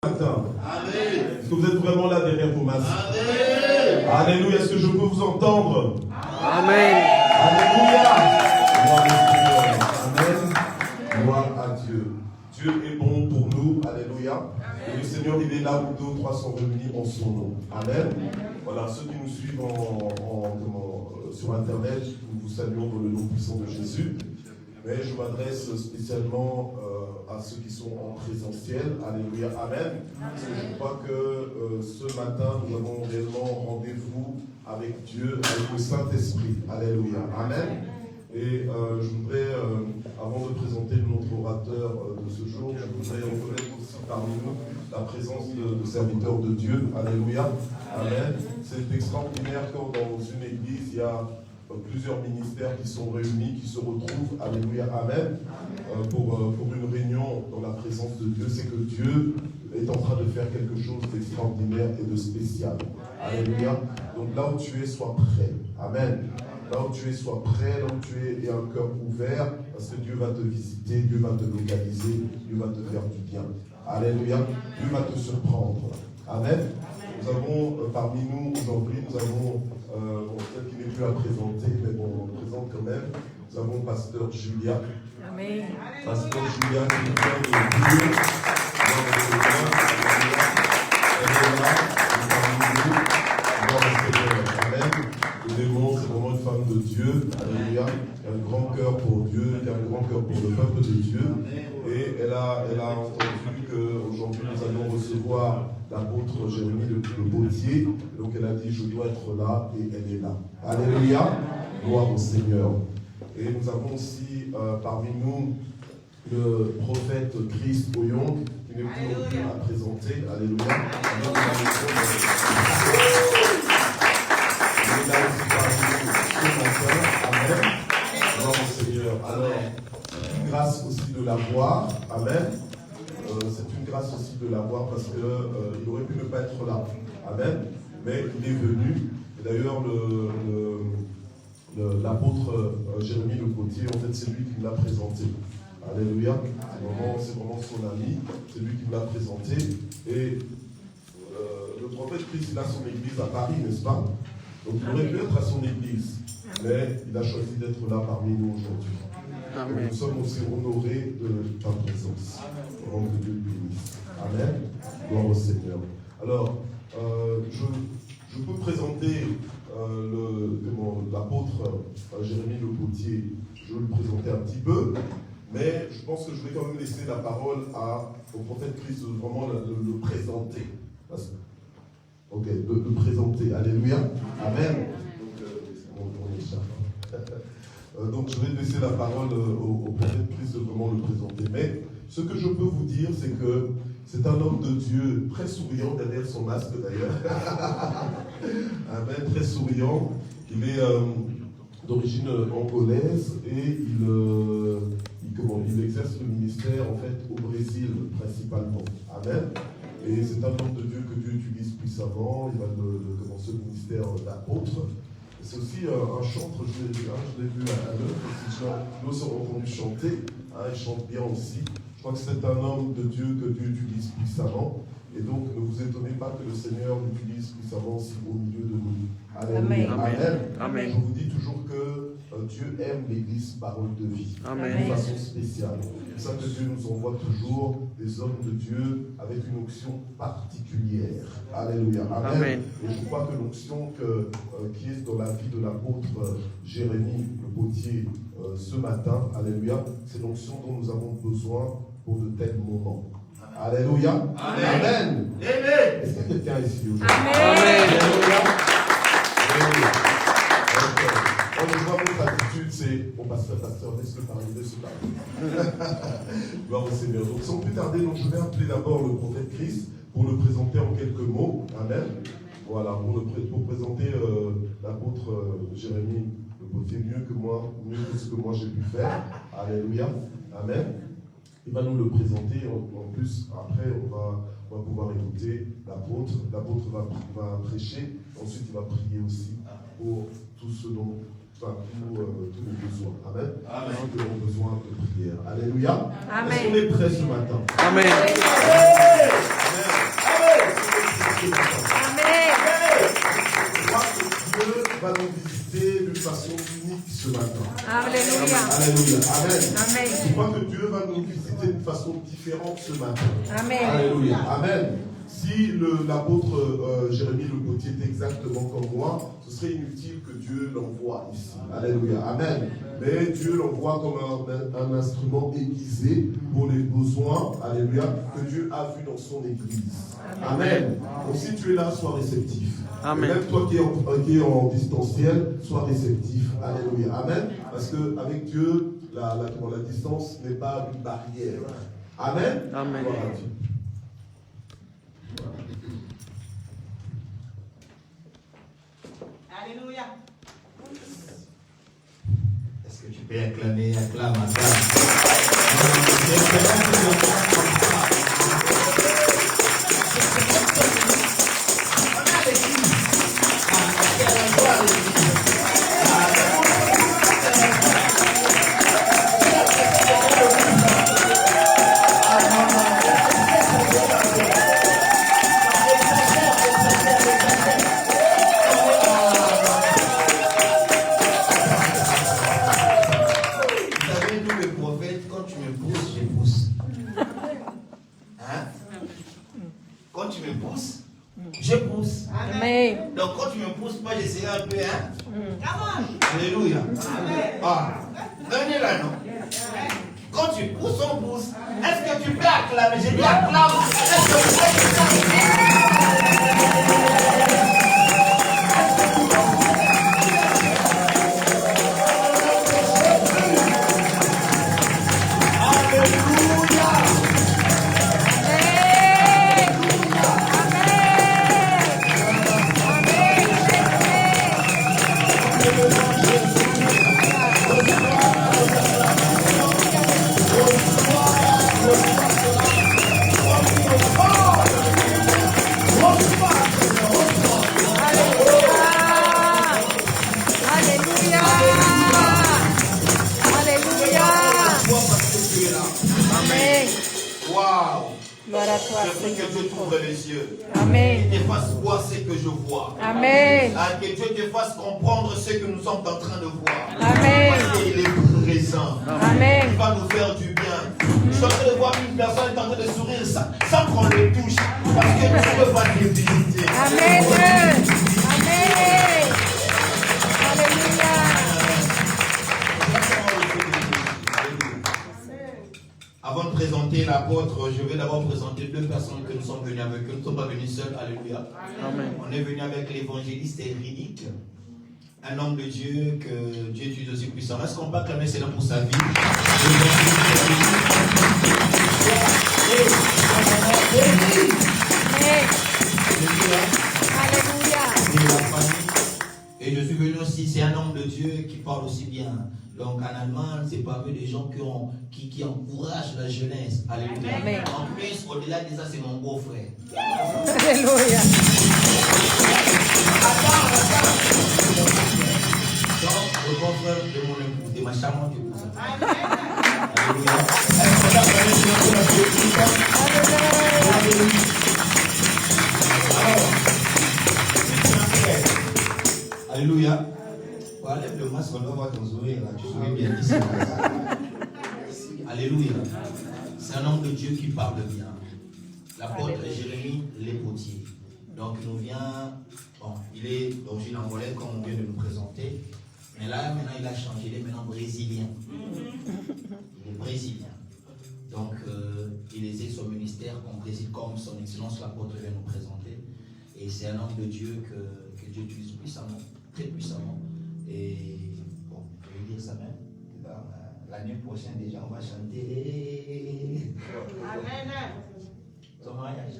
Matin. Amen. Est-ce que vous êtes vraiment là derrière vos masques? Amen. Alléluia. Est-ce que je peux vous entendre? Amen. Alléluia. Gloire au Seigneur. Amen. Gloire à Dieu. Dieu est bon pour nous. Alléluia. Et le Seigneur, il est là où 2 ou 3 sont réunis en son nom. Amen. Voilà, ceux qui nous suivent sur Internet, nous vous saluons dans le nom puissant de Jésus. Mais je m'adresse spécialement à ceux qui sont en présentiel. Alléluia, amen. Parce que je crois que ce matin, nous avons réellement rendez-vous avec Dieu, avec le Saint-Esprit. Alléluia, amen. Et je voudrais, avant de présenter notre orateur de ce jour, je voudrais reconnaître aussi parmi nous la présence de serviteurs de Dieu. Alléluia, amen. C'est extraordinaire quand dans une église, il y a plusieurs ministères qui sont réunis, qui se retrouvent, alléluia, amen, pour une réunion dans la présence de Dieu. C'est que Dieu est en train de faire quelque chose d'extraordinaire et de spécial. Alléluia. Donc là où tu es, sois prêt. Amen. Là où tu es, sois prêt, là où tu es, et un cœur ouvert, parce que Dieu va te visiter, Dieu va te localiser, Dieu va te faire du bien. Alléluia. Dieu va te surprendre. Amen. Nous avons parmi nous aujourd'hui, nous avons peut-être qu'il n'est plus à présenter, mais bon, on le présente quand même. Nous avons pasteur Julia. Amen. Pasteur Julia qui nous vient de Dieu. Elle est là, parmi nous. Amen. Le démon, c'est vraiment une femme de Dieu. Alléluia. Elle a un grand cœur pour Dieu, elle a un grand cœur pour le peuple de Dieu. Et elle a entendu qu'aujourd'hui nous allons recevoir l'apôtre Jérémie le Potier. Donc elle a dit, je dois être là, et elle est là. Alléluia. Gloire au Seigneur. Et nous avons aussi parmi nous le prophète Christ Oyong, qui n'est plus non plus à présenter. Alléluia. Il est là aussi parmi nous ce matin. Amen. Gloire au Seigneur. Alors, une grâce aussi de la voir. Amen. C'est une grâce aussi de l'avoir parce qu'il aurait pu ne pas être là. Amen. Mais il est venu. Et d'ailleurs, l'apôtre Jérémie Le Potier, en fait, c'est lui qui me l'a présenté. Alléluia. C'est vraiment son ami. C'est lui qui me l'a présenté. Et le prophète Christ, il a son église à Paris, n'est-ce pas? Donc il aurait pu être à son église. Mais il a choisi d'être là parmi nous aujourd'hui. Amen. Nous sommes aussi honorés de ta présence. Au nom de Dieu bénisse. Amen. Gloire au Seigneur. Alors, je peux présenter l'apôtre Jérémie Le Potier. Je vais le présenter un petit peu, mais je pense que je vais quand même laisser la parole au prophète Christ de vraiment le présenter. Ok, de présenter. Alléluia. Amen. Donc je vais laisser la parole au prophète Christ de vraiment le présenter. Mais ce que je peux vous dire, c'est que c'est un homme de Dieu, très souriant derrière son masque d'ailleurs. Amen, très souriant. Il est d'origine angolaise et il exerce le ministère en fait au Brésil principalement. Amen. Et c'est un homme de Dieu que Dieu utilise puissamment. Il va commencer le ministère d'apôtre. C'est aussi un chantre, je l'ai vu à l'œuvre. Nous avons entendu chanter. Il chante bien aussi. Je crois que c'est un homme de Dieu que Dieu utilise puissamment. Et donc, ne vous étonnez pas que le Seigneur l'utilise puissamment aussi au milieu de nous. Alléluia. Amen. Amen. Je vous dis toujours que Dieu aime l'Église parole de vie. Amen. De façon spéciale. C'est ça que Dieu nous envoie toujours des hommes de Dieu avec une onction particulière. Alléluia. Amen. Amen. Et je crois que l'onction qui est dans la vie de l'apôtre Jérémie Le Potier ce matin, alléluia, c'est l'onction dont nous avons besoin pour de tels moments. Alléluia. Amen. Amen. Amen. Est-ce qu'il y a quelqu'un ici aujourd'hui? Amen. Alléluia. Quand je vois votre attitude, c'est bon, pasteur, laisse-le parler, laisse-le parler. Gloire au Seigneur. Donc, sans plus tarder, donc, je vais appeler d'abord le prophète Christ pour le présenter en quelques mots. Amen. Voilà, pour présenter l'apôtre Jérémie Le Potier mieux que ce que moi j'ai pu faire. Alléluia. Amen. Il va nous le présenter. En plus, après, on va pouvoir écouter l'apôtre. L'apôtre va prêcher. Ensuite, il va prier aussi pour tout ce dont, tous les besoins. Amen. Amen. Ceux qui ont besoin de prière. Alléluia. Amen. Est-ce qu'on est prêts ce matin? Amen. Amen. ce matin. Alléluia. Alléluia. Amen. Amen. Je crois que Dieu va nous visiter d'une façon différente ce matin. Amen. Alléluia. Amen. Si l'apôtre Jérémie Le Potier est exactement comme moi, ce serait inutile que Dieu l'envoie ici. Alléluia. Amen. Mais Dieu l'envoie comme un instrument aiguisé pour les besoins, alléluia, que Dieu a vu dans son église. Amen. Donc si tu es là, sois réceptif. Amen. Et même toi qui es en distanciel, sois réceptif. Alléluia. Amen. Parce qu'avec Dieu, la distance n'est pas une barrière. Amen. Amen. Gloire à Dieu. Alléluia. Est-ce que tu peux acclamer, acclame, je pousse. Amen. Donc quand tu me pousses pas, j'essaierai un peu, Alléluia. Ah, venez là, non? Quand tu pousses, on pousse. Est-ce que tu peux acclamer? J'ai dit acclame. Est-ce que tu peux que Dieu t'ouvre les yeux. Amen. Qu'il te fasse voir ce que je vois. Amen. Que Dieu te fasse comprendre ce que nous sommes en train de voir. Amen. Parce qu'il est présent. Amen. Il va nous faire du bien. Je suis en train de voir une personne est en train de sourire sans qu'on le touche. Parce que Dieu va te visiter. Amen. Amen. Alléluia. Avant de présenter l'apôtre, je vais d'abord présenter deux personnes que nous sommes venus avec. Nous ne sommes pas venus seuls. Alléluia. Amen. On est venu avec l'évangéliste Éridique, un homme de Dieu que Dieu utilise aussi puissant. Est-ce qu'on peut acclamer cela pour sa vie? Alléluia. Et je suis venu aussi, c'est un homme de Dieu qui parle aussi bien. Donc en Allemagne, c'est parmi des gens qui encouragent la jeunesse. Alléluia. Amen. En plus, au-delà de ça, c'est mon beau-frère. Alléluia. Donc, le beau-frère de mon épouse, de ma charmante épouse. Alléluia. Alléluia. Voilà, lève le masque, on va voir ton sourire là. Tu souris bien ici. Alléluia. C'est un homme de Dieu qui parle bien. L'apôtre Jérémie Le Potier. Donc il nous vient, bon, il est d'origine angolaise comme on vient de nous présenter. Mais là, maintenant, il a changé, il est maintenant brésilien. Il est brésilien. Donc il exerce son ministère au Brésil comme son excellence l'apôtre vient nous présenter. Et c'est un homme de Dieu que Dieu utilise puissamment, très puissamment. Et bon, je vais dire ça même. L'année prochaine déjà, on va chanter. Amen. Ton mariage.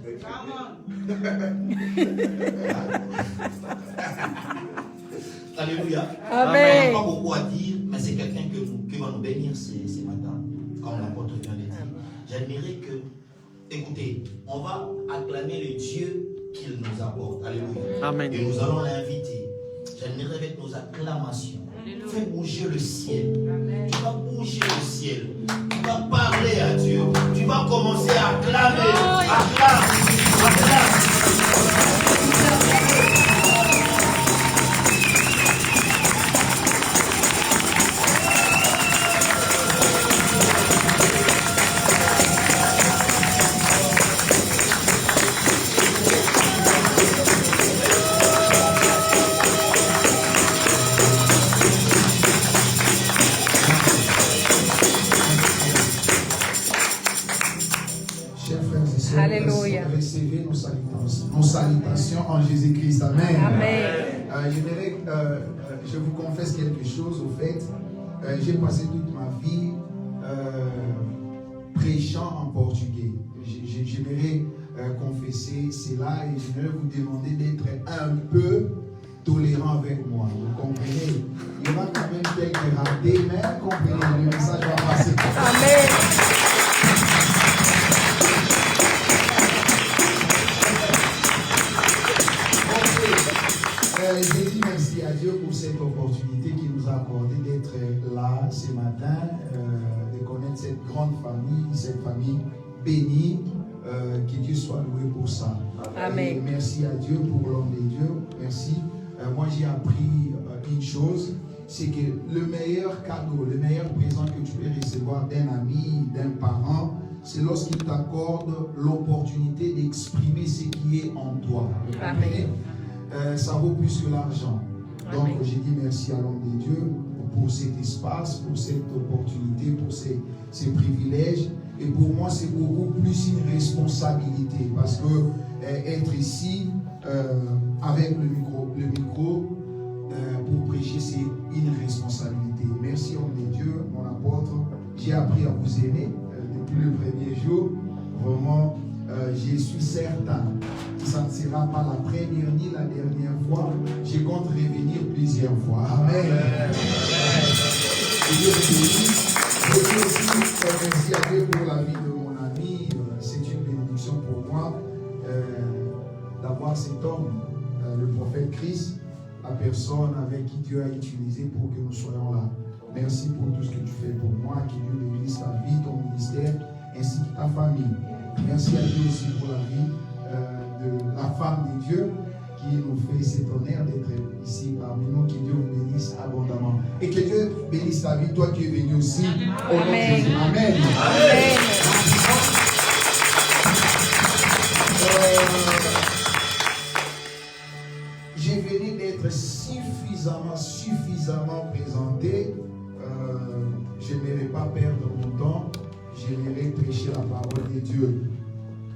Alléluia. Amen. Il n'y a pas beaucoup à dire, mais c'est quelqu'un qui va nous bénir ce matin, comme l'apôtre vient de dire. J'admirais que, écoutez, on va acclamer le Dieu qu'il nous apporte. Alléluia. Amen. Et nous allons l'inviter. J'admirais avec nos acclamations. Fais bouger le ciel. Tu vas bouger le ciel. Tu vas parler à Dieu. Tu vas commencer à acclamer. Acclame. Acclame. recevez nos salutations en Jésus-Christ. Amen. Amen. Je vous confesse quelque chose. Au fait, j'ai passé toute ma vie prêchant en portugais. J'aimerais confesser cela et j'aimerais vous demander d'être un peu tolérant avec moi. Vous comprenez? Il y aura quand même quelques ratés, mais comprenez, le message va passer. Amen. Je dis merci à Dieu pour cette opportunité qu'il nous a accordé d'être là ce matin, de connaître cette grande famille, cette famille bénie. Que Dieu soit loué pour ça. Amen. Et merci à Dieu pour l'homme de Dieu. Merci. Moi, j'ai appris une chose, c'est que le meilleur cadeau, le meilleur présent que tu peux recevoir d'un ami, d'un parent, c'est lorsqu'il t'accorde l'opportunité d'exprimer ce qui est en toi. Amen. Ça vaut plus que l'argent. Donc, Amen. j'ai dit merci à l'homme de Dieu pour cet espace, pour cette opportunité, pour ces privilèges. Et pour moi, c'est beaucoup plus une responsabilité parce que être ici avec le micro pour prêcher, c'est une responsabilité. Merci, homme de Dieu, mon apôtre. J'ai appris à vous aimer depuis le premier jour. Vraiment, je suis certain que ça ne sera pas la première ni la dernière fois. Je compte revenir plusieurs fois. Amen. Que Dieu vous bénisse. Je veux aussi remercier à Dieu pour la vie de mon ami. C'est une bénédiction pour moi d'avoir cet homme, le prophète Christ, la personne avec qui Dieu a utilisé pour que nous soyons là. Merci pour tout ce que tu fais pour moi. Que Dieu bénisse ta vie, ton ministère, ainsi que ta famille. Merci à Dieu aussi pour la vie de la femme de Dieu qui nous fait cet honneur d'être ici parmi nous. Que Dieu vous bénisse abondamment. Et que Dieu bénisse ta vie, toi qui es venu aussi. Au nom de Jésus. Amen. Amen. Je venais d'être suffisamment présenté. Je n'aimerais pas perdre mon temps. J'aimerais prêcher la parole de Dieu.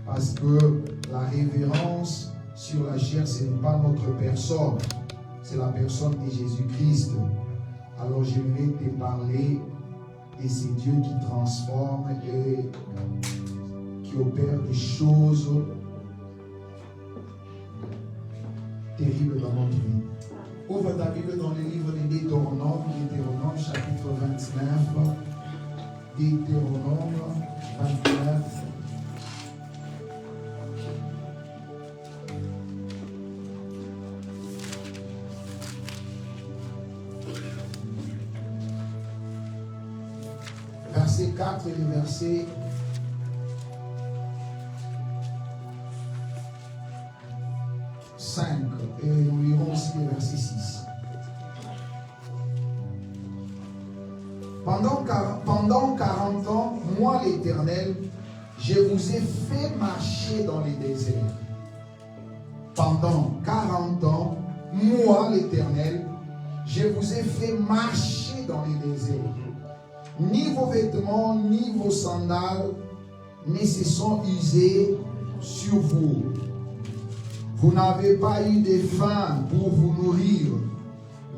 Parce que la révérence sur la chair, ce n'est pas notre personne, c'est la personne de Jésus-Christ. Alors j'aimerais te parler de ce Dieu qui transforme et qui opère des choses terribles dans notre vie. Ouvre ta Bible dans le livre de Deutéronome, chapitre 29. Deutéronome 29. Verset 4 et le verset 5. Et nous lirons aussi le verset 6. Pendant 40 ans, moi l'Éternel, je vous ai fait marcher dans les déserts. Pendant 40 ans, moi l'Éternel, je vous ai fait marcher dans les déserts. Ni vos vêtements, ni vos sandales ne se sont usés sur vous. Vous n'avez pas eu de faim pour vous nourrir,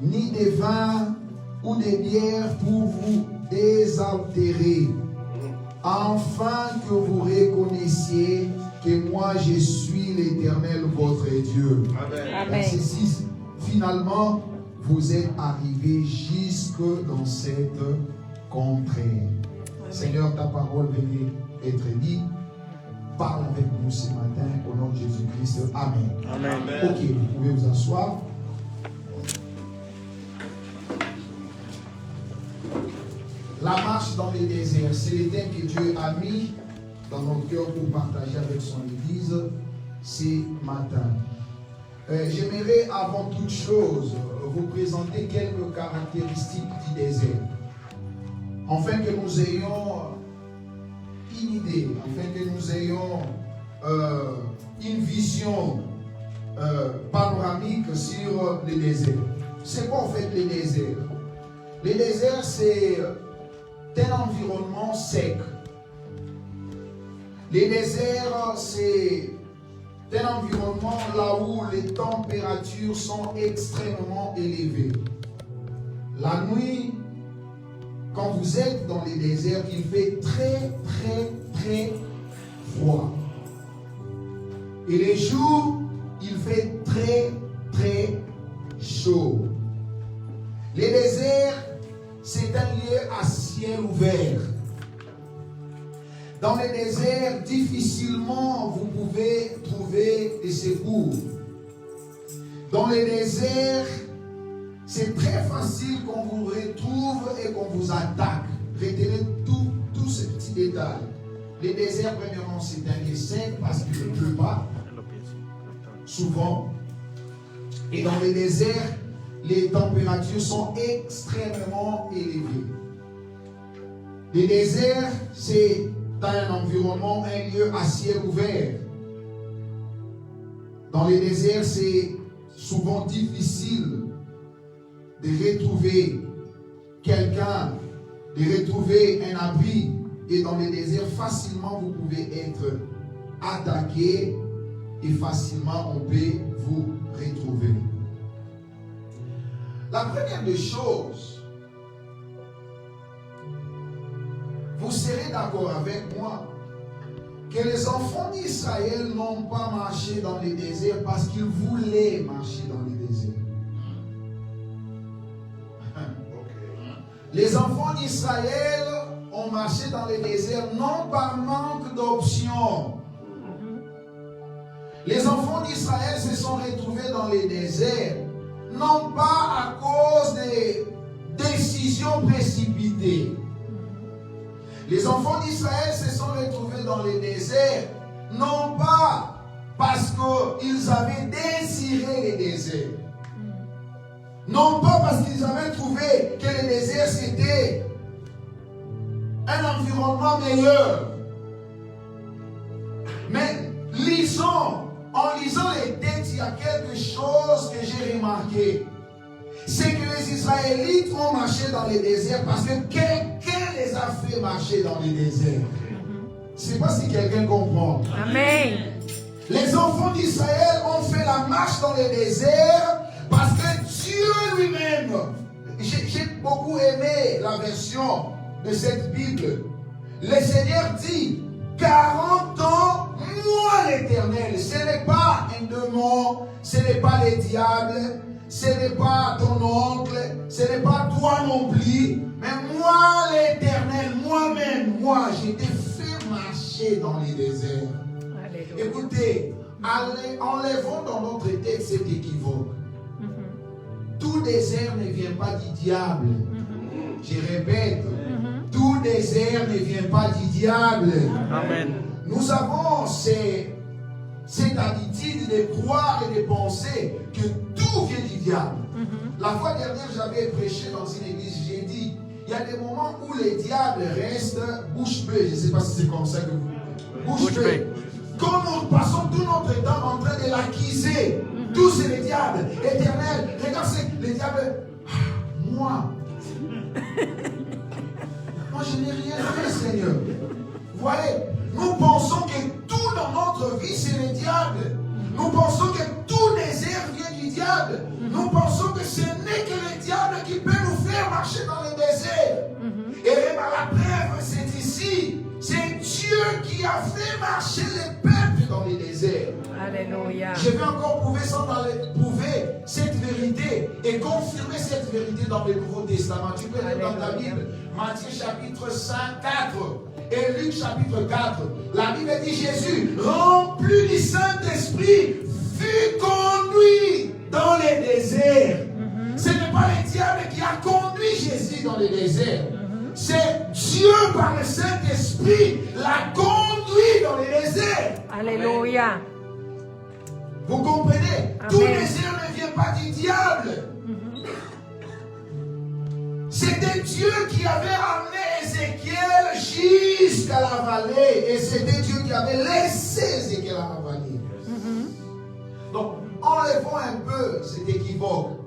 ni de vin ou de bière pour vous désaltérer, afin que vous reconnaissiez que moi je suis l'Éternel votre Dieu. Amen. Verset 6. Finalement, vous êtes arrivés jusque dans cette contrée. Seigneur, ta parole venait être dite. Parle avec nous ce matin au nom de Jésus-Christ. Amen. Amen. Ok, vous pouvez vous asseoir. La marche dans les déserts, c'est le thème que Dieu a mis dans notre cœur pour partager avec son Église ce matin. J'aimerais avant toute chose vous présenter quelques caractéristiques du désert, afin que nous ayons une idée, afin que nous ayons une vision panoramique sur les déserts. C'est quoi en fait les déserts? Les déserts, c'est un environnement sec. Les déserts, c'est un environnement là où les températures sont extrêmement élevées. La nuit, quand vous êtes dans les déserts, il fait très, très, très froid. Et les jours, il fait très, très chaud. Les déserts, c'est un lieu à ciel ouvert. Dans les déserts, difficilement vous pouvez trouver des secours. Dans les déserts, c'est très facile qu'on vous retrouve et qu'on vous attaque. Retenez tous ces petits détails. Les déserts, premièrement, c'est un lieu sec parce qu'il ne pleut pas, souvent. Et dans les déserts, les températures sont extrêmement élevées. Les déserts, c'est un environnement, un lieu à ciel ouvert. Dans les déserts, c'est souvent difficile de retrouver quelqu'un, de retrouver un abri. Et dans les déserts, facilement vous pouvez être attaqué et facilement on peut vous retrouver. La première des choses, vous serez d'accord avec moi que les enfants d'Israël n'ont pas marché dans les déserts parce qu'ils voulaient marcher dans les déserts. Les enfants d'Israël ont marché dans les déserts non par manque d'options. Les enfants d'Israël se sont retrouvés dans les déserts non pas à cause des décisions précipitées. Les enfants d'Israël se sont retrouvés dans les déserts non pas parce qu'ils avaient désiré les déserts. Non pas parce qu'ils avaient trouvé que le désert c'était un environnement meilleur. Mais en lisant les textes, il y a quelque chose que j'ai remarqué. C'est que les Israélites ont marché dans les déserts parce que quelqu'un les a fait marcher dans les déserts. Je ne sais pas si quelqu'un comprend. Amen. Les enfants d'Israël ont fait la marche dans les déserts parce que Dieu lui-même, j'ai beaucoup aimé la version de cette Bible. Le Seigneur dit 40 ans, moi l'Éternel. Ce n'est pas un démon, ce n'est pas les diables, ce n'est pas ton oncle, ce n'est pas toi non plus, mais moi l'Éternel, moi-même, moi, je t'ai fait marcher dans les déserts. Alléluia. Écoutez, enlevons dans notre texte cet équivoque. Tout désert ne vient pas du diable. Je répète, tout désert ne vient pas du diable. Amen. Nous avons cette habitude de croire et de penser que tout vient du diable. La fois dernière, j'avais prêché dans une église, j'ai dit, il y a des moments où le diable reste bouche bée. Je ne sais pas si c'est comme ça que vous... Bouche bée. Quand nous passons tout notre temps en train de l'accuser, tout c'est le diable, éternel. Regarde, c'est le diable. Moi, je n'ai rien fait, Seigneur. Vous voyez, nous pensons que tout dans notre vie, c'est le diable. Nous pensons que tout désert vient du diable. Nous pensons que ce n'est que le diable qui peut nous faire marcher dans le désert. Et même à la preuve, c'est ici. C'est Dieu qui a fait marcher les peuples dans les déserts. Alléluia. Je vais encore prouver cette vérité et confirmer cette vérité dans le Nouveau Testament. Tu peux lire dans ta Bible, Matthieu chapitre 5, 4 et Luc chapitre 4. La Bible dit Jésus, rempli du Saint-Esprit, fut conduit dans les déserts. Ce n'est pas le diable qui a conduit Jésus dans les déserts. C'est Dieu par le Saint-Esprit l'a conduit dans les déserts. Alléluia. Vous comprenez? Amen. Tout désert ne vient pas du diable. C'était Dieu qui avait amené Ézéchiel jusqu'à la vallée. Et c'était Dieu qui avait laissé Ézéchiel à la vallée. Donc, enlevons un peu cet équivoque.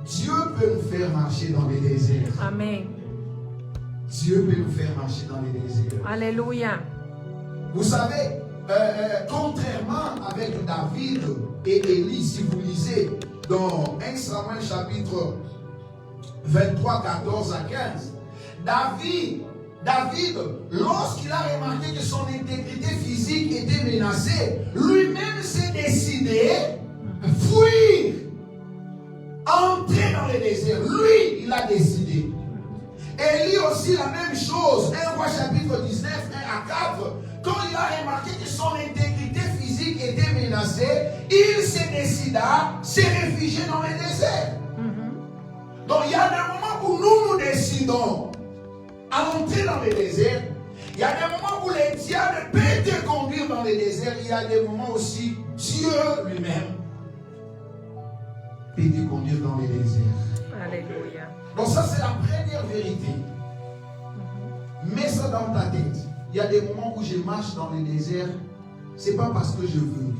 Dieu peut nous faire marcher dans les déserts. Amen. Dieu peut nous faire marcher dans les déserts. Alléluia. Vous savez, contrairement avec David et Élie. Si vous lisez dans 1 Samuel chapitre 23, 14 à 15, David, lorsqu'il a remarqué que son intégrité physique était menacée, lui-même s'est décidé à fuir, entrer dans le désert. Lui, il a décidé. Élie aussi la même chose. 1 Roi chapitre 19, 1 à 4. Quand il a remarqué que son intégrité physique était menacée, il se décida à se réfugier dans le désert. Donc il y a des moments où nous décidons à entrer dans le désert. Il y a des moments où le diable peut te conduire dans le désert. Il y a des moments aussi Dieu lui-même peut te conduire dans le désert. Alléluia. Donc ça c'est la première vérité. Mets ça dans ta tête. Il y a des moments où je marche dans le désert. Ce n'est pas parce que je veux.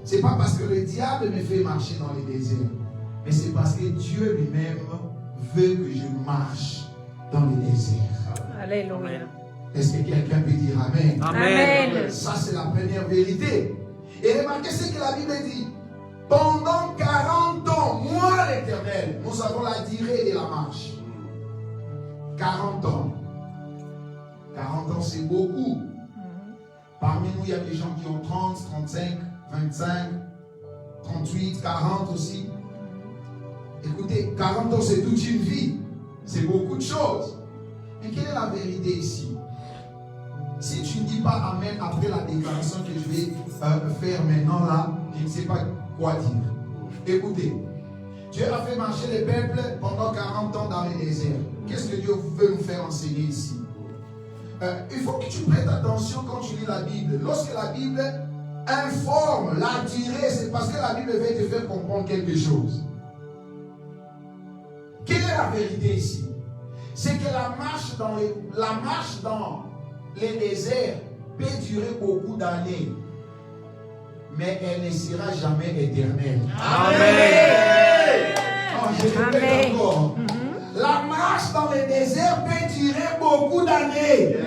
Ce n'est pas parce que le diable me fait marcher dans le désert. Mais c'est parce que Dieu lui-même veut que je marche dans le désert. Alléluia. Est-ce que quelqu'un peut dire Amen? Amen. Ça c'est la première vérité. Et remarquez ce que la Bible dit. Pendant 40 ans, moi l'Éternel, nous avons la durée de la marche. 40 ans. 40 ans c'est beaucoup. Parmi nous, il y a des gens qui ont 30, 35, 25, 38, 40 aussi. Écoutez, 40 ans c'est toute une vie. C'est beaucoup de choses. Mais quelle est la vérité ici? Si tu ne dis pas Amen après la déclaration que je vais faire maintenant là, je ne sais pas quoi dire. Écoutez, Dieu a fait marcher les peuples pendant 40 ans dans le désert. Qu'est-ce que Dieu veut nous faire enseigner ici? Il faut que tu prêtes attention quand tu lis la Bible. Lorsque la Bible informe la durée, c'est parce que la Bible veut te faire comprendre quelque chose. Quelle est la vérité ici? C'est que la marche dans les déserts peut durer beaucoup d'années, mais elle ne sera jamais éternelle. Amen. Oh, je répète encore. La marche dans les déserts peut durer beaucoup d'années,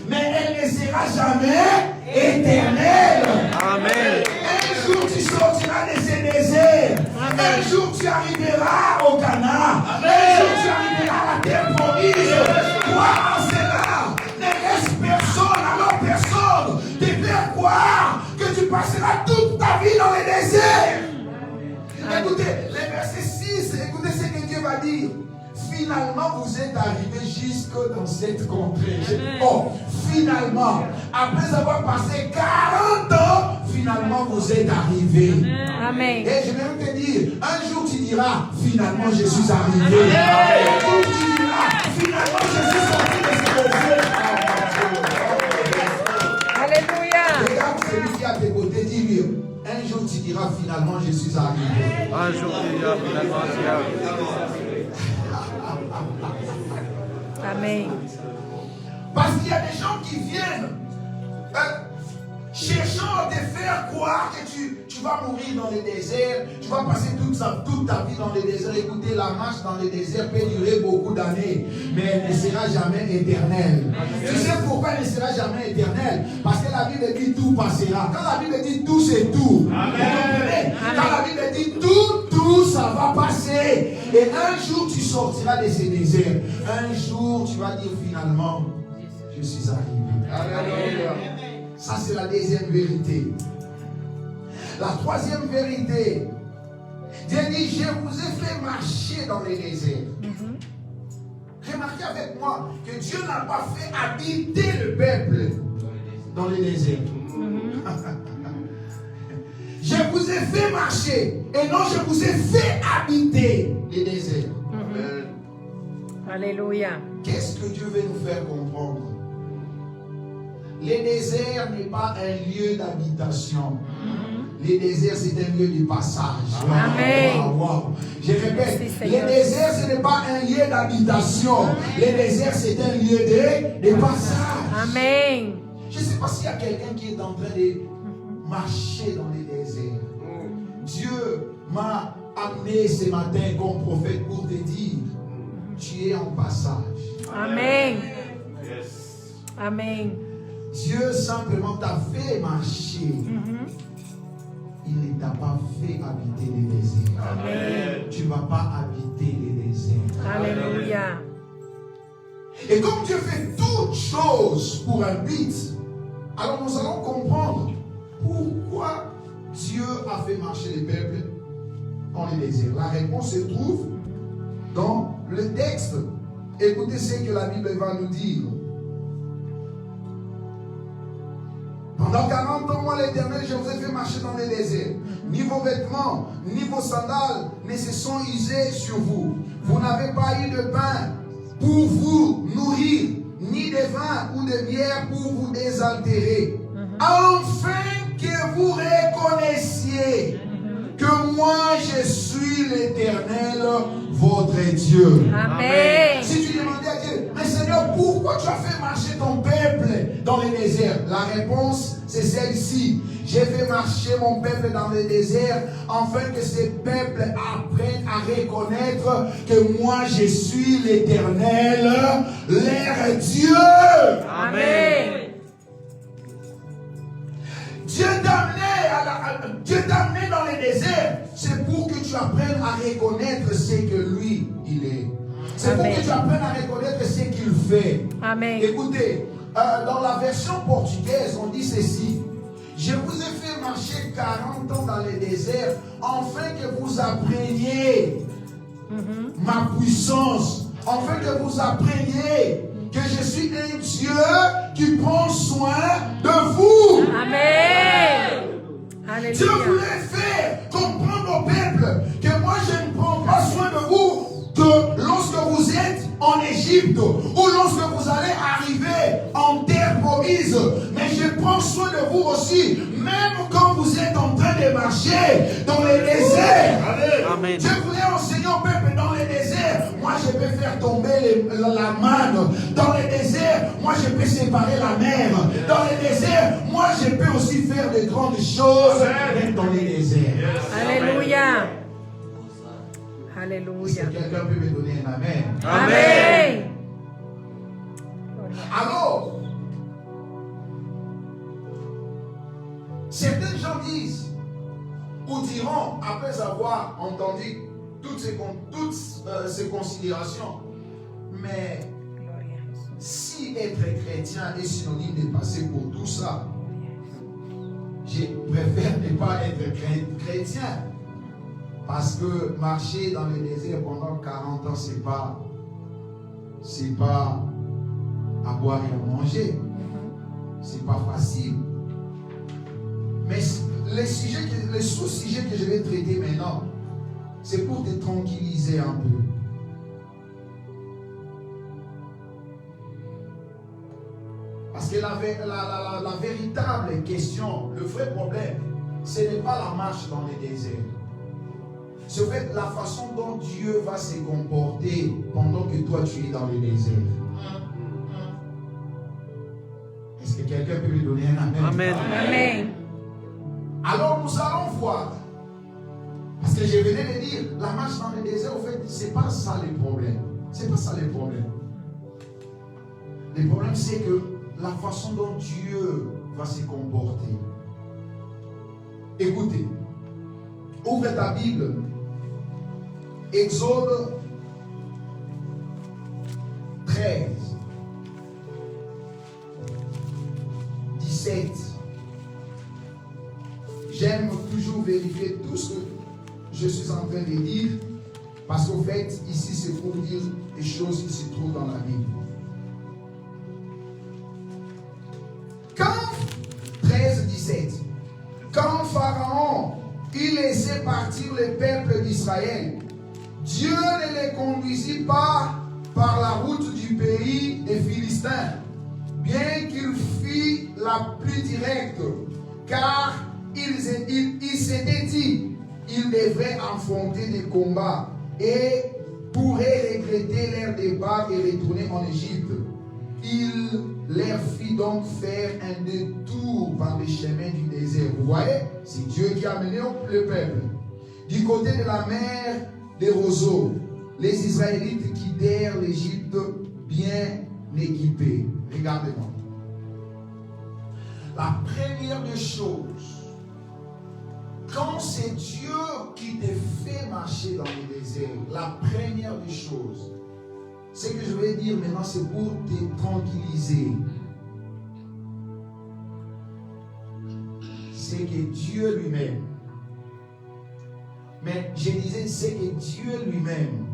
mais elle ne sera jamais éternelle. Amen. Un jour tu sortiras de ces déserts. Un jour tu arriveras au Canaan. Un jour tu arriveras à la terre promise. Crois en cela. Ne laisse personne, alors personne, te faire croire que tu passeras toute ta vie dans les déserts. Écoutez, le verset 6, écoutez ce que Dieu va dire. Finalement, vous êtes arrivés jusque dans cette contrée. Oh, finalement, après avoir passé 40 ans, finalement, vous êtes arrivés. Amen. Et je vais même te dire, un jour tu diras, finalement, je suis arrivé. Un jour tu diras, finalement, je suis sorti de ce désert. Alléluia. Regarde celui qui est à tes côtés, dis-lui, un jour tu diras, finalement, je suis arrivé. Un jour, finalement, je suis arrivé. Amen. Parce qu'il y a des gens qui viennent cherchant à te faire croire que tu vas mourir dans le désert, tu vas passer toute ta vie dans le désert. Écoutez, la marche dans le désert peut durer beaucoup d'années, mais elle ne sera jamais éternelle. Tu sais pourquoi elle ne sera jamais éternelle? Parce que la Bible dit tout passera. Quand la Bible dit tout, c'est tout. Vous comprenez? Quand la Bible dit tout, ça va passer. Et un jour, tu sortiras de ces déserts. Un jour, tu vas dire finalement, je suis arrivé. Alléluia. Ça, c'est la deuxième vérité. La troisième vérité, Dieu dit, je vous ai fait marcher dans les déserts. Remarquez avec moi que Dieu n'a pas fait habiter le peuple dans les déserts. Je vous ai fait marcher et non je vous ai fait habiter les déserts. Alléluia. Qu'est-ce que Dieu veut nous faire comprendre? Les déserts n'est pas un lieu d'habitation. Les déserts, c'est un lieu de passage. Amen. Wow. Je répète, Merci, les Seigneur. déserts, ce n'est pas un lieu d'habitation. Les déserts, c'est un lieu de passage. Amen. Je ne sais pas s'il y a quelqu'un qui est en train de marcher dans les déserts. Dieu m'a amené ce matin comme prophète pour te dire, tu es en passage. Amen. Amen. Dieu simplement t'a fait marcher pas fait habiter les déserts. Amen. Tu ne vas pas habiter les déserts. Alléluia. Et comme Dieu fait toutes choses pour un but, alors nous allons comprendre pourquoi Dieu a fait marcher les peuples dans les déserts. La réponse se trouve dans le texte. Écoutez ce que la Bible va nous dire. Pendant 40 ans, moi l'Éternel, je vous ai fait marcher dans les déserts. Ni vos vêtements, ni vos sandales ne se sont usés sur vous. Vous n'avez pas eu de pain pour vous nourrir, ni de vin ou de bière pour vous désaltérer. Afin que vous reconnaissiez que moi je suis l'Éternel, votre Dieu. Amen. Si tu demandais à Dieu, mais Seigneur, pourquoi tu as fait marcher ton peuple dans les déserts? La réponse, c'est celle-ci. J'ai fait marcher mon peuple dans le désert afin que ces peuples apprennent à reconnaître que moi je suis l'Éternel, leur Dieu. Amen. Dieu t'a amené dans les déserts, c'est pour que tu apprennes à reconnaître ce que lui, il est. C'est pour Amen. que tu apprennes à reconnaître ce qu'il fait. Amen. Écoutez, dans la version portugaise, on dit ceci. Je vous ai fait marcher 40 ans dans les déserts, afin que vous appreniez ma puissance, afin que vous appreniez que je suis un Dieu qui prend soin de vous. Amen. Dieu Alléluia. voulait faire comprendre au peuple que moi je ne prends pas soin de vous que lorsque vous êtes en Égypte ou lorsque vous allez arriver en terre promise, mais je prends soin de vous aussi, même quand vous êtes en train de marcher dans les déserts. Amen. Dieu voulait enseigner au peuple dans les déserts. Moi je peux faire tomber la manne. Dans les déserts, moi je peux séparer la mer. Dans les déserts, moi je peux aussi faire de grandes choses, même dans les déserts. Alléluia. Est-ce Alléluia. que quelqu'un peut me donner un amen? Amen. Alors, certains gens disent ou diront, après avoir entendu toutes ces considérations, mais si être chrétien est synonyme de passer pour tout ça, je préfère ne pas être chrétien. Parce que marcher dans le désert pendant 40 ans, c'est pas à boire et à manger. C'est pas facile. Mais le sous-sujet que je vais traiter maintenant, c'est pour te tranquilliser un peu. Parce que la véritable question, le vrai problème, ce n'est pas la marche dans le désert. C'est en fait la façon dont Dieu va se comporter pendant que toi tu es dans le désert. Est-ce que quelqu'un peut lui donner un amen? Amen. Amen. Alors nous allons voir. Parce que je venais de dire, la marche dans le désert, en fait, c'est pas ça le problème. C'est pas ça le problème. Le problème, c'est que la façon dont Dieu va se comporter. Écoutez, ouvre ta Bible. Exode 13, 17. J'aime toujours vérifier tout ce que je suis en train de dire, parce qu'en fait, ici, c'est pour dire des choses qui se trouvent dans la Bible. Quand 13, 17. Quand Pharaon il laissait partir le peuple d'Israël, Dieu ne les conduisit pas par la route du pays des Philistins, bien qu'il fît la plus directe, car il s'était dit, il devrait affronter des combats et pourrait regretter leur départ et retourner en Égypte. Il leur fit donc faire un détour par les chemins du désert. Vous voyez, c'est Dieu qui a mené le peuple. Du côté de la mer des roseaux, les Israélites quittèrent l'Égypte bien équipés. Regardez-moi. La première des choses quand c'est Dieu qui te fait marcher dans le désert, la première des choses, ce que je vais dire maintenant, c'est pour te tranquilliser. C'est que Dieu lui-même, mais je disais, c'est que Dieu lui-même,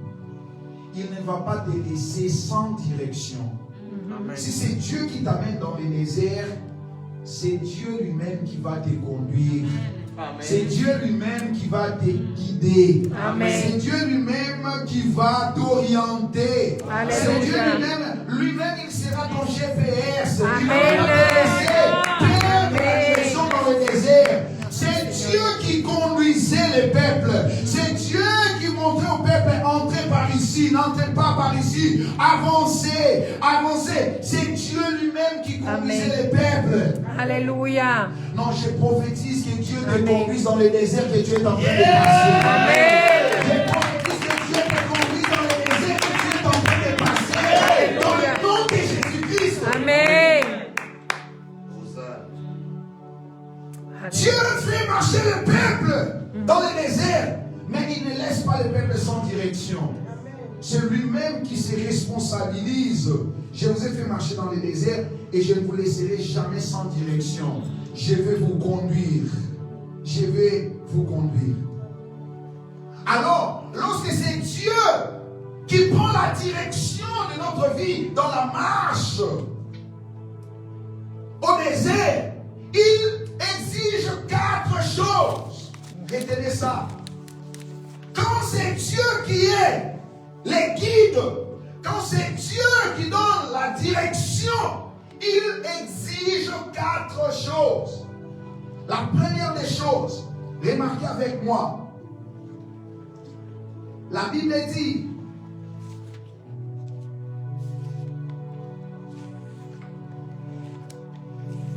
il ne va pas te laisser sans direction. Amen. Si c'est Dieu qui t'amène dans le désert, c'est Dieu lui-même qui va te conduire. Amen. C'est Dieu lui-même qui va te guider. Amen. C'est Dieu lui-même qui va t'orienter. Alléluia. C'est Dieu lui-même, il sera ton GPS. Amen. Il va t'orienter vers la direction dans le désert. C'est Dieu qui conduisait le peuple. C'est Dieu qui montrait au peuple, entrez par ici, n'entrez pas par ici, avancez, avancez. C'est Dieu lui-même qui conduisait le peuple. Alléluia. Non, je prophétise que Dieu te Amen. conduise dans le désert que tu es en train de passer. Amen. Je prophétise que Dieu te conduise dans le désert que tu es en train de passer. Dans le nom de Jésus-Christ. Amen. Dieu fait marcher le peuple dans le désert, mais il ne laisse pas le peuple sans direction. C'est lui-même qui se responsabilise. Je vous ai fait marcher dans le désert et je ne vous laisserai jamais sans direction. Je vais vous conduire. Je vais vous conduire. Alors, lorsque c'est Dieu qui prend la direction de notre vie dans la marche au désert, il exige 4 choses. Retenez ça. Quand c'est Dieu qui est le guide, quand c'est Dieu qui donne la direction, il exige 4 choses. La première des choses, remarquez avec moi, la Bible dit,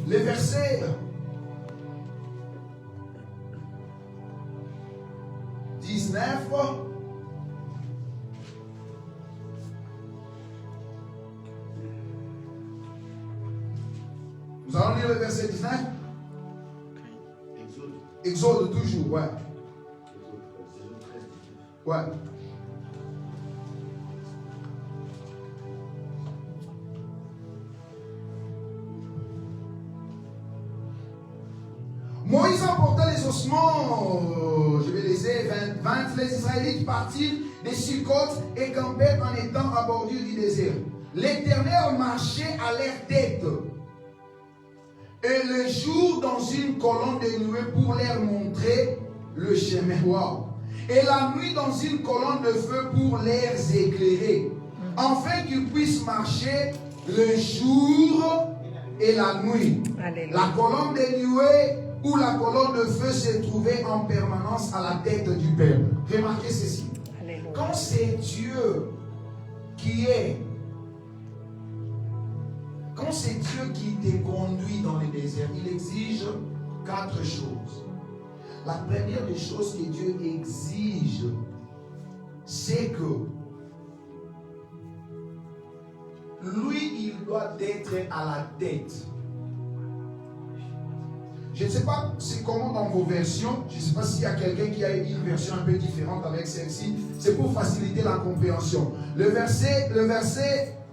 le verset 19, nous allons lire le verset 19. Exode toujours, ouais. Ouais. Moïse emporta les ossements, je vais laisser 20, les Israélites partirent des Sukkot et campèrent en étant à bordure du désert. L'Éternel marchait à leur tête. Et le jour dans une colonne de nuée pour leur montrer le chemin. Wow. Et la nuit dans une colonne de feu pour les éclairer. Afin qu'ils puissent marcher le jour et la nuit. Alléluia. La colonne de nuée ou la colonne de feu se trouvait en permanence à la tête du peuple. Remarquez ceci. Alléluia. Quand c'est Dieu qui est, quand c'est Dieu qui te conduit dans le désert, il exige 4 choses. La première des choses que Dieu exige, c'est que lui, il doit être à la tête. Je ne sais pas c'est comment dans vos versions, je ne sais pas s'il y a quelqu'un qui a une version un peu différente avec celle-ci, c'est pour faciliter la compréhension. Le verset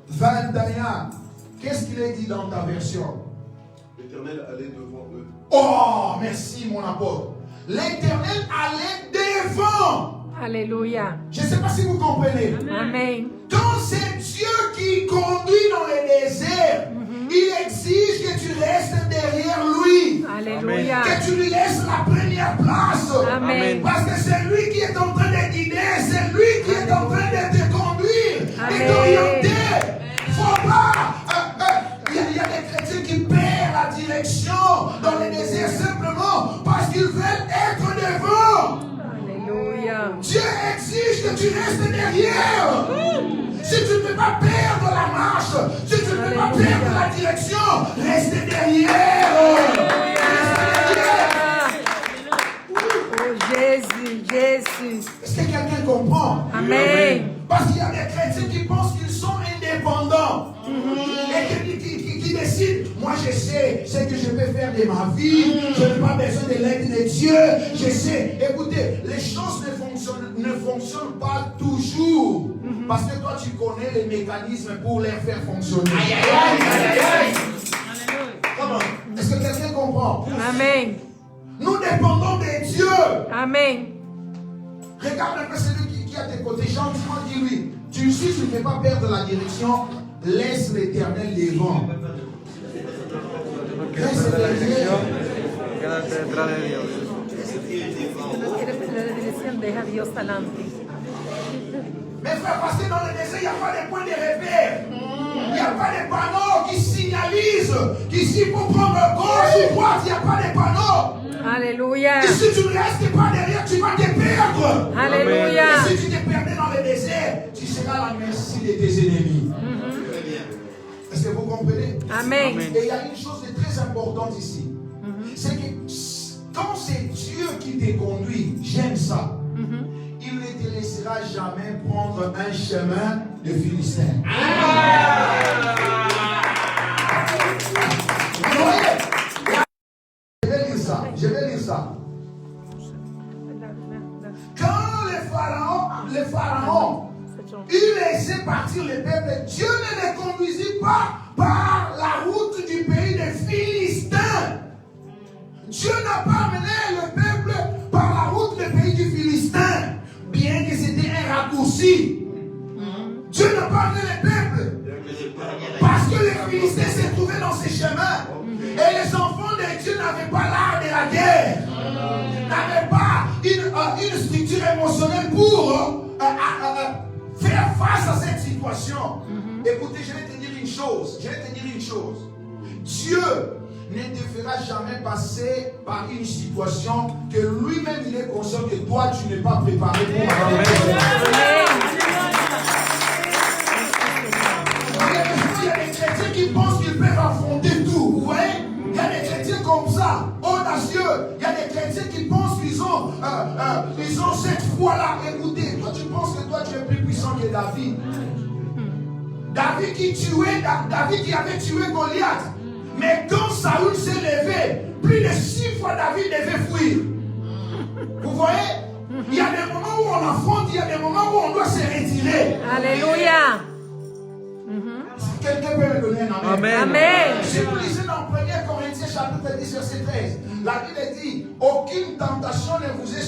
21, qu'est-ce qu'il est dit dans ta version? L'Éternel allait devant eux. Oh, merci mon apôtre. L'Éternel allait devant. Alléluia. Je ne sais pas si vous comprenez. Amen. Quand c'est Dieu qui conduit dans le désert, il exige que tu restes derrière lui. Alléluia. Que tu lui laisses la première place. Amen. Parce que c'est lui qui est en train de guider, c'est lui qui est en train de te conduire, Amen. et t'orienter. Faut pas. Il y a des chrétiens qui perdent la direction dans le désert simplement parce qu'ils veulent être devant. Alléluia. Dieu exige que tu restes derrière. Si tu ne peux pas perdre la marche, si tu ne peux pas perdre la direction, reste derrière. Oh Jésus, Jésus. Est-ce que quelqu'un comprend? Amen. Parce qu'il y a des chrétiens qui pensent qu'ils sont indépendants. Et qui décident, moi je sais ce que je peux faire de ma vie. Je n'ai pas besoin de l'aide de Dieu. Je sais. Écoutez, les choses ne fonctionnent pas toujours. Parce que toi, tu connais les mécanismes pour les faire fonctionner. Aïe, aïe, aïe, aïe, aïe. Comment? Est-ce que quelqu'un comprend? Amen. Nous dépendons de Dieu. Amen. Regarde un peu celui qui est à tes côtés. Gentiment, dis-lui. Tu sais, tu ne fais pas perdre la direction. Laisse l'Éternel devant. Laisse l'Éternel. Quédate detrás de Dios. No quiere perder la dirección, deja a Dios adelante. Mais frère, parce que dans le désert, il n'y a pas de point de repère. Il n'y a pas de panneau qui signalise qu'ici, pour prendre gauche ou droite, il n'y a pas de panneau. Aleluya. Et si tu ne restes pas derrière, tu vas te perdre. Aleluya. Et si tu te perdais dans le désert, tu seras à la merci de tes ennemis. Est-ce que vous comprenez? Amen. Et il y a une chose de très importante ici. C'est que quand c'est Dieu qui te conduit, j'aime ça. Il ne te laissera jamais prendre un chemin de Philistin. Vous voyez? Je vais lire ça. Je vais lire ça. Quand les pharaons, il laissait partir le peuple, Dieu ne les conduisit pas par la route du pays des Philistins. Dieu n'a pas amené le peuple par la route du pays du Philistin, bien que c'était un raccourci. Dieu n'a pas amené le peuple parce que les Philistins se trouvaient dans ces chemins. Et les enfants de Dieu n'avaient pas l'art de la guerre, n'avaient pas une structure émotionnelle pour faire face à cette situation. Écoutez, je vais te dire une chose. Dieu ne te fera jamais passer par une situation que lui-même il est conscient que toi tu n'es pas préparé pour. Il y a des chrétiens qui pensent qu'ils peuvent affronter tout. Vous voyez? Il y a des chrétiens comme ça, audacieux. Il y a des chrétiens qui pensent qu'ils ont cette foi-là. Écoutez, toi tu penses que toi tu es plus puissant que David. David qui avait tué Goliath. Mais quand Saül s'est levé, plus de 6 fois David devait fuir. Vous voyez? Il y a des moments où on affronte, il y a des moments où on doit se retirer. Alléluia. Quelqu'un peut me donner un amen? Amen. Si vous lisez dans 1 Corinthiens chapitre 10 verset 13, la Bible dit, aucune tentation ne vous est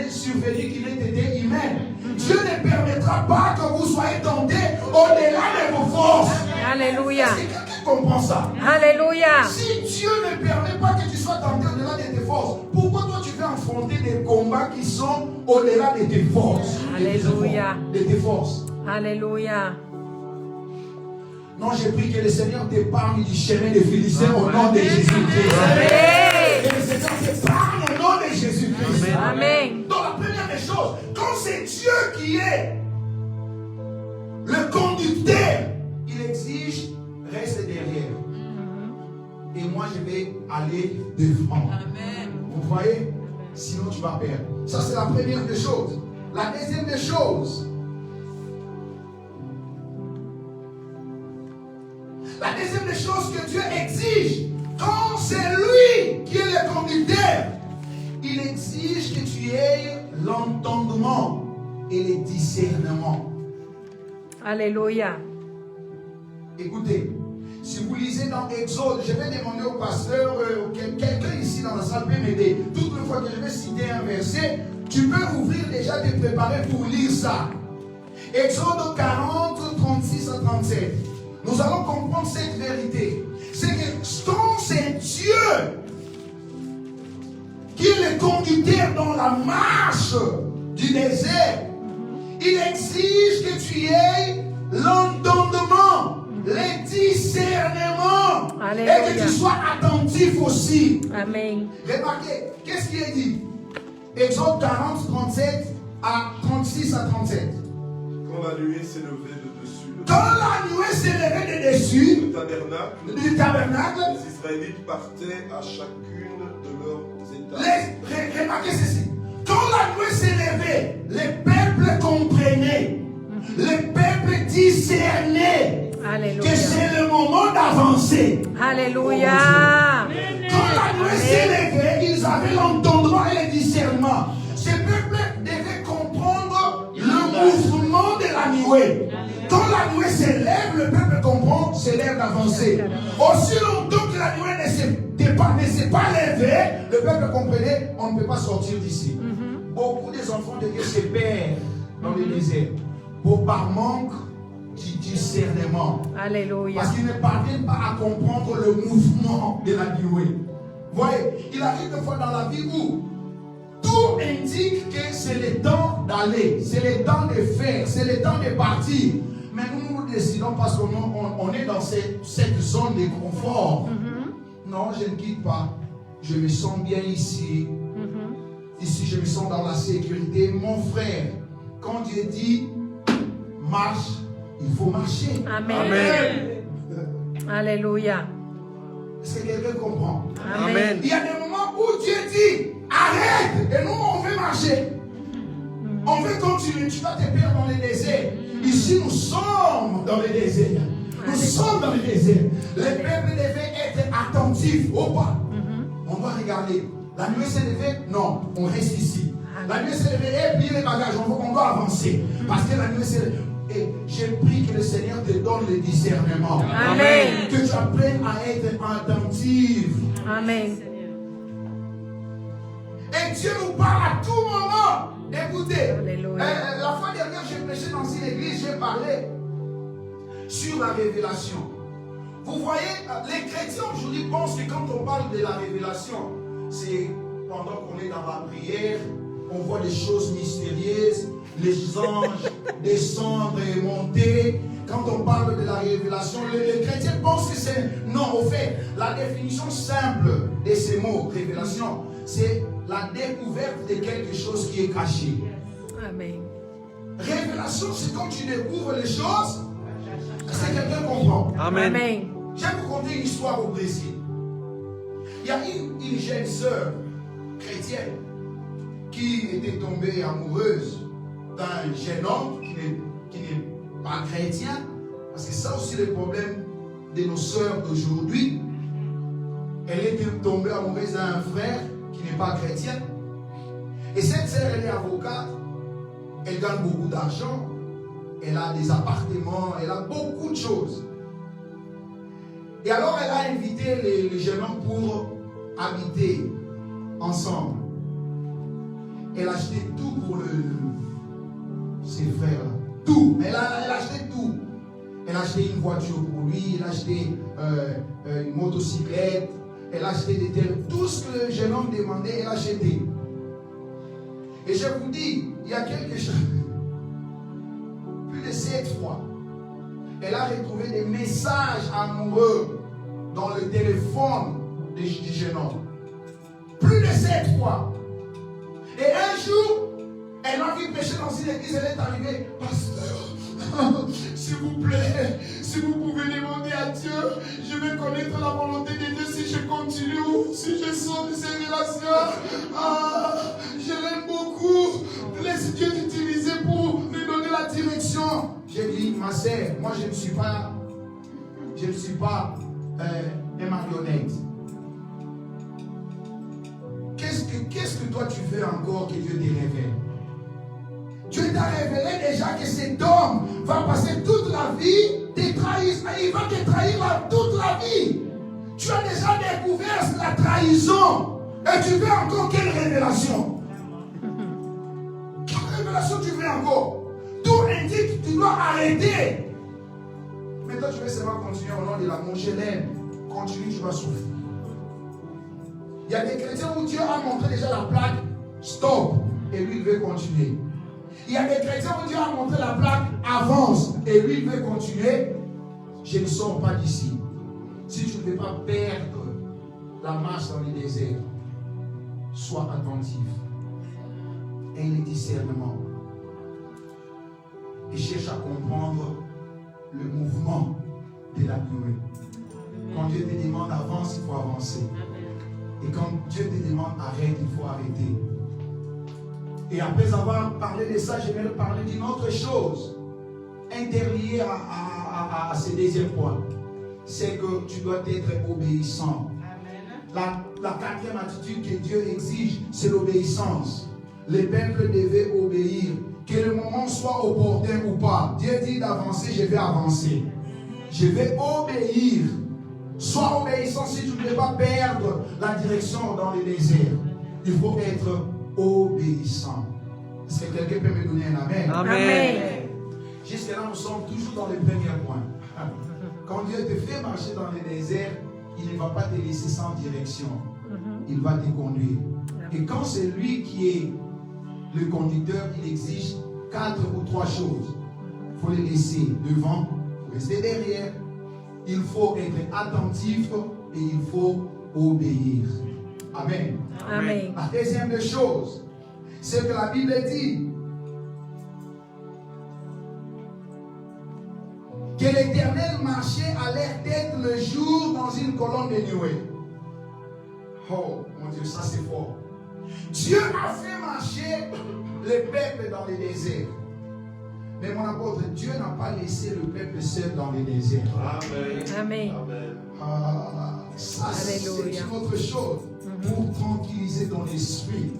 survenue qui n'ait été humaine. Dieu ne permettra pas que vous soyez tentés au-delà de vos forces. Alléluia. Est-ce que quelqu'un comprend ça? Alléluia. Si Dieu ne permet pas que tu sois tenté au-delà de tes forces, pourquoi toi tu veux affronter des combats qui sont au-delà de tes forces? Alléluia. De tes forces. Alléluia. Non, j'ai pris que le Seigneur t'épargne du chemin des Philistins au nom de Jésus-Christ. Amen. Que le Seigneur t'épargne au nom de Jésus-Christ. Amen. Donc la première des choses, quand c'est Dieu qui est le conducteur, il exige, reste derrière. Et moi je vais aller devant. Vous voyez? Sinon tu vas perdre. Ça c'est la première des choses. La deuxième des choses. La deuxième des choses que Dieu exige, quand c'est lui qui est le conducteur, il exige que tu aies l'entendement et le discernement. Alléluia. Écoutez, si vous lisez dans Exode, je vais demander au pasteur, quelqu'un ici dans la salle peut m'aider. Toutes les fois que je vais citer un verset, tu peux ouvrir déjà, te préparer pour lire ça. Exode 40, 36 à 37. Nous allons comprendre cette vérité. C'est que quand c'est Dieu qui est le conducteur dans la marche du désert, il exige que tu aies l'entendement, le discernement. Alléluia. Et que tu sois attentif aussi. Amen. Remarquez, qu'est-ce qui est dit? Exode 40, 37 à 36 à 37. Quand la nuée s'est levée de dessus Quand la nuée s'est levée de dessus du tabernacle, les Israélites partaient à chacune de leurs étapes. Remarquez ceci. Quand la nuée s'est levée, les peuples comprenaient. Les peuples discernaient. Alléluia. que c'est le moment d'avancer. Alléluia. Quand la nuée s'est levée, ils avaient l'entendement et le discernement. Ce peuple devait comprendre le mouvement de la nuée. Quand la nuée s'élève, le peuple comprend, c'est l'heure d'avancer. Aussi longtemps que la nuée ne s'est pas levée, le peuple comprenait, on ne peut pas sortir d'ici. Beaucoup des enfants de Dieu se perdent dans le désert par manque du discernement. Alléluia. Parce qu'ils ne parviennent pas à comprendre le mouvement de la nuée. Vous voyez, il arrive des fois dans la vie où tout indique que c'est le temps d'aller, c'est le temps de faire, c'est le temps de partir. Mais nous décidons parce qu'on est dans cette zone de confort. Non, je ne quitte pas. Je me sens bien ici. Ici, je me sens dans la sécurité. Mon frère, quand Dieu dit marche, il faut marcher. Amen. Alléluia. Est-ce que quelqu'un comprend? Amen. Il y a des moments où Dieu dit arrête et nous on veut marcher. On veut continuer. Tu vas te perdre dans le désert. Ici nous sommes dans le désert. Nous sommes dans le désert. Les peuples devaient être attentifs au pas. On doit regarder. La nuée s'est levée? Non, on reste ici. La nuée s'est levée et plier les bagages. On doit avancer. Parce que la nuée s'est levée. Et j'ai pris que le Seigneur te donne le discernement. Amen. Que tu apprennes à être attentif. Amen. Et Dieu nous parle à tout moment. Écoutez, Alléluia. la fois dernière, j'ai prêché dans une église, j'ai parlé sur la révélation. Vous voyez, les chrétiens aujourd'hui pensent que quand on parle de la révélation, c'est pendant qu'on est dans la prière, on voit des choses mystérieuses, les anges descendre et monter. Quand on parle de la révélation, les chrétiens pensent que c'est... Non, au fait, la définition simple de ces mots, révélation, c'est la découverte de quelque chose qui est caché. Amen. Révélation, c'est quand tu découvres les choses. Est-ce que quelqu'un comprend? Amen. Amen. Je vais vous conter une histoire au Brésil. Il y a une jeune sœur chrétienne qui était tombée amoureuse d'un jeune homme qui n'est pas chrétien. Parce que ça aussi le problème de nos sœurs d'aujourd'hui. Elle était tombée amoureuse d'un frère qui n'est pas chrétien. Et cette sœur, elle est avocate. Elle gagne beaucoup d'argent. Elle a des appartements. Elle a beaucoup de choses. Et alors, elle a invité les jeunes hommes pour habiter ensemble. Elle a acheté tout pour ses frères. Tout. Elle a acheté tout. Elle a acheté une voiture pour lui. Elle a acheté une motocyclette. Elle a acheté des terres. Tout ce que le jeune homme demandait, elle a acheté. Et je vous dis, il y a quelque chose. Plus de 7 fois. Elle a retrouvé des messages amoureux dans le téléphone du jeune homme. Plus de 7 fois. Et un jour, elle a vu prêcher dans une église, elle est arrivée. Pasteur, s'il vous plaît, si vous pouvez demander à Dieu, je vais connaître la volonté de Dieu si je continue ou si je sors de ces relations. Je l'aime beaucoup. Laisse Dieu t'utiliser pour me donner la direction. J'ai dit, ma sœur, moi je ne suis pas une marionnette. Qu'est-ce que toi tu veux encore que Dieu te révèle? Dieu t'a révélé déjà que cet homme va passer toute la vie te trahir. Il va te trahir toute la vie. Tu as déjà découvert la trahison. Et tu veux encore quelle révélation? Quelle révélation tu veux encore? Tout indique que tu dois arrêter. Mais toi tu veux seulement continuer au nom de l'amour. Je l'aime. Continue, tu vas souffrir. Il y a des chrétiens où Dieu a montré déjà la plaque stop et lui il veut continuer. Il y a des chrétiens où Dieu a montré la plaque avance et lui il veut continuer. Je ne sors pas d'ici. Si tu ne veux pas perdre la marche dans le désert, sois attentif. Et le discernement. Et cherche à comprendre le mouvement de la nuée. Quand Dieu te demande avance, il faut avancer. Et quand Dieu te demande arrête, il faut arrêter. Et après avoir parlé de ça, je vais parler d'une autre chose interliée à à ce deuxième point. C'est que tu dois être obéissant. La quatrième attitude que Dieu exige, c'est l'obéissance. Les peuples devaient obéir. Que le moment soit opportun ou pas. Dieu dit d'avancer, je vais avancer. Je vais obéir. Sois obéissant si tu ne veux pas perdre la direction dans le désert. Il faut être obéissant. Est-ce que quelqu'un peut me donner un amen? Amen. Jusque-là, nous sommes toujours dans le premier point. Quand Dieu te fait marcher dans le désert, il ne va pas te laisser sans direction. Il va te conduire. Et quand c'est lui qui est le conducteur, il exige 4 ou 3 choses. Il faut les laisser devant, il faut rester derrière. Il faut être attentif et il faut obéir. Amen. Amen. La deuxième des choses, c'est que la Bible dit que l'Éternel marchait à leur tête le jour dans une colonne de nuée. Oh mon Dieu, ça c'est fort. Dieu a fait marcher le peuple dans le désert. Mais mon apôtre, Dieu n'a pas laissé le peuple seul dans le désert. Amen. Amen. Ça c'est Alléluia. une autre chose pour tranquilliser ton esprit.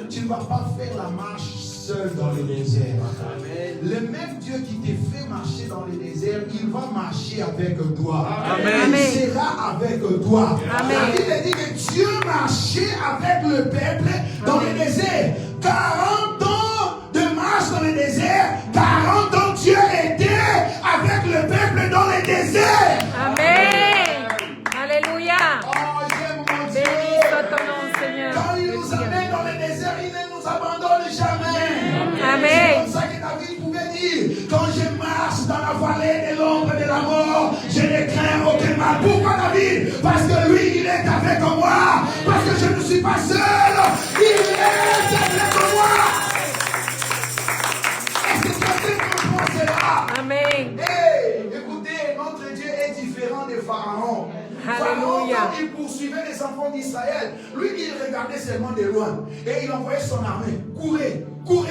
Tu ne vas pas faire la marche seul dans le désert. Le même Dieu qui te fait marcher dans le désert, il va marcher avec toi. Amen. Il sera avec toi. Amen. La Bible dit que Dieu marchait avec le peuple dans le désert. 40 ans de marche dans le désert. 40 ans Dieu était avec le peuple dans le désert. Amen. Alléluia. Oh, j'aime mon Dieu. Béni soit ton nom, Seigneur. Quand il nous amène dans le désert, il ne nous abandonne jamais. Amen. C'est comme ça que David pouvait dire, quand je marche dans la vallée de l'ombre de la mort, je ne crains aucun mal. Pourquoi David? Parce que lui, il est avec moi. Parce que je ne suis pas seul. Il est avec moi. Est-ce que quelqu'un comprend cela? Amen. Hey, écoutez, notre Dieu est différent de Pharaon. Alléluia. Pharaon, quand il poursuivait les enfants d'Israël, lui, il regardait seulement de loin. Et il envoyait son armée. Courez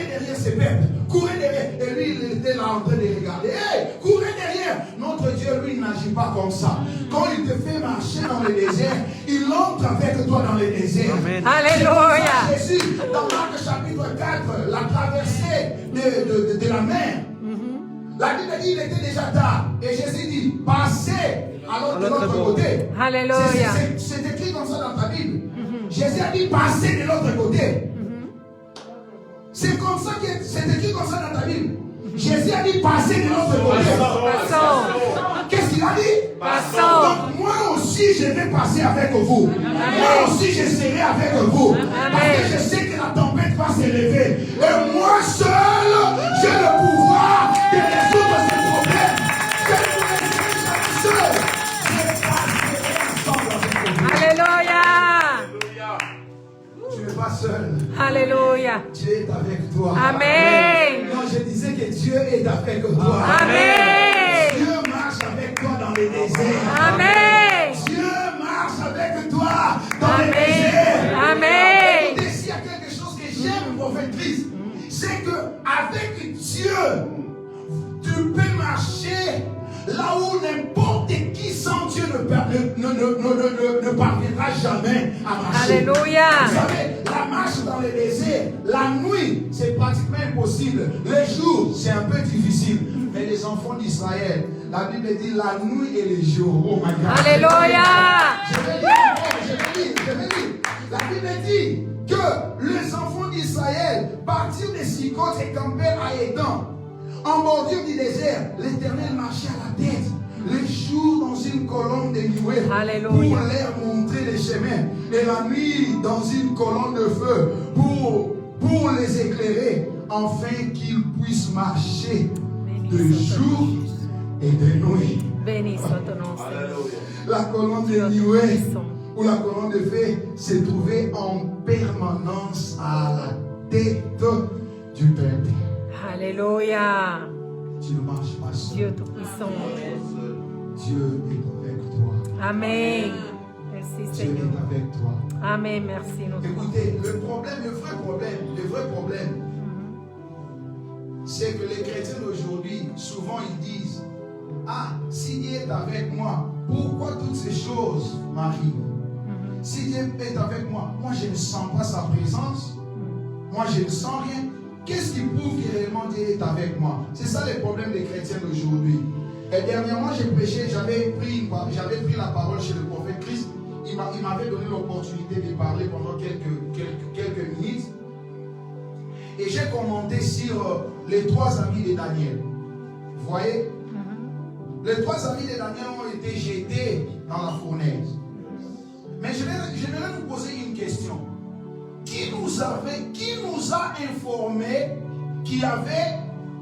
derrière ses peuples. Courez derrière. Et lui, il était là en train de regarder. Hey, courez derrière. Notre Dieu, lui, il n'agit pas comme ça. Quand il te fait marcher dans le désert, il entre avec toi dans le désert. Amen. Alléluia. Jésus, dans Marc chapitre 4, la traversée de la mer. La Bible dit qu'il était déjà tard. Et Jésus dit, passez de l'autre côté. Alléluia. C'est écrit comme ça dans ta Bible. Jésus a dit, passez de l'autre côté. C'est comme ça que c'est écrit comme ça dans ta Bible. Jésus a dit, passez de l'autre côté. Passons. Qu'est-ce qu'il a dit? Passons. Donc moi aussi, je vais passer avec vous. Moi aussi, je serai avec vous. Parce que je sais que la tempête va s'élever. Et moi seul, j'ai le pouvoir de résoudre ces problèmes. Je ne vous laisserai jamais seul. Je passerai ensemble avec vous. Alléluia. Tu n'es pas seul. Alléluia. Dieu est avec toi. Amen. Non, je disais que Dieu est avec toi. Amen. Dieu marche avec toi dans les déserts. Amen. Dieu marche avec toi dans les Amen. déserts. Amen. Écoutez, s'il y a quelque chose que j'aime, prophète Christ, c'est qu'avec Dieu, tu peux marcher là où n'importe qui sans Dieu ne parviendra jamais à marcher. Alléluia. Vous savez, la marche dans le désert, la nuit, c'est pratiquement impossible. Le jour, c'est un peu difficile. Mais les enfants d'Israël, la Bible dit la nuit et le jour. Oh my God. Alléluia. Je vais lire. La Bible dit que les enfants d'Israël partirent de Sicot et campèrent à Édan. En bordure du désert, l'Éternel marchait à la tête. Le jour dans une colonne de nuée Alléluia. pour leur montrer les chemins. Et la nuit dans une colonne de feu pour les éclairer, afin qu'ils puissent marcher de jour et de nuit. Béni soit ton nom, Seigneur. La colonne de nuée ou la colonne de feu se trouvait en permanence à la tête du peuple. Alléluia. Tu ne marches pas seul. Dieu Tout-Puissant. Dieu est avec toi. Amen. Merci Dieu Seigneur. est avec toi. Amen. Merci notre Écoutez, le vrai problème, c'est que les chrétiens d'aujourd'hui, souvent ils disent, Ah, si Dieu est avec moi, pourquoi toutes ces choses m'arrivent? Si Dieu est avec moi, moi je ne sens pas sa présence, moi je ne sens rien. Qu'est-ce qui prouve que réellement Dieu est avec moi? C'est ça le problème des chrétiens d'aujourd'hui. Et dernièrement, j'ai prêché, j'avais pris la parole chez le prophète Christ. Il m'avait donné l'opportunité de parler pendant quelques minutes. Et j'ai commenté sur les 3 amis de Daniel. Vous voyez? Les 3 amis de Daniel ont été jetés dans la fournaise. Mais je vais vous poser une question. Qui nous a informé qu'il y avait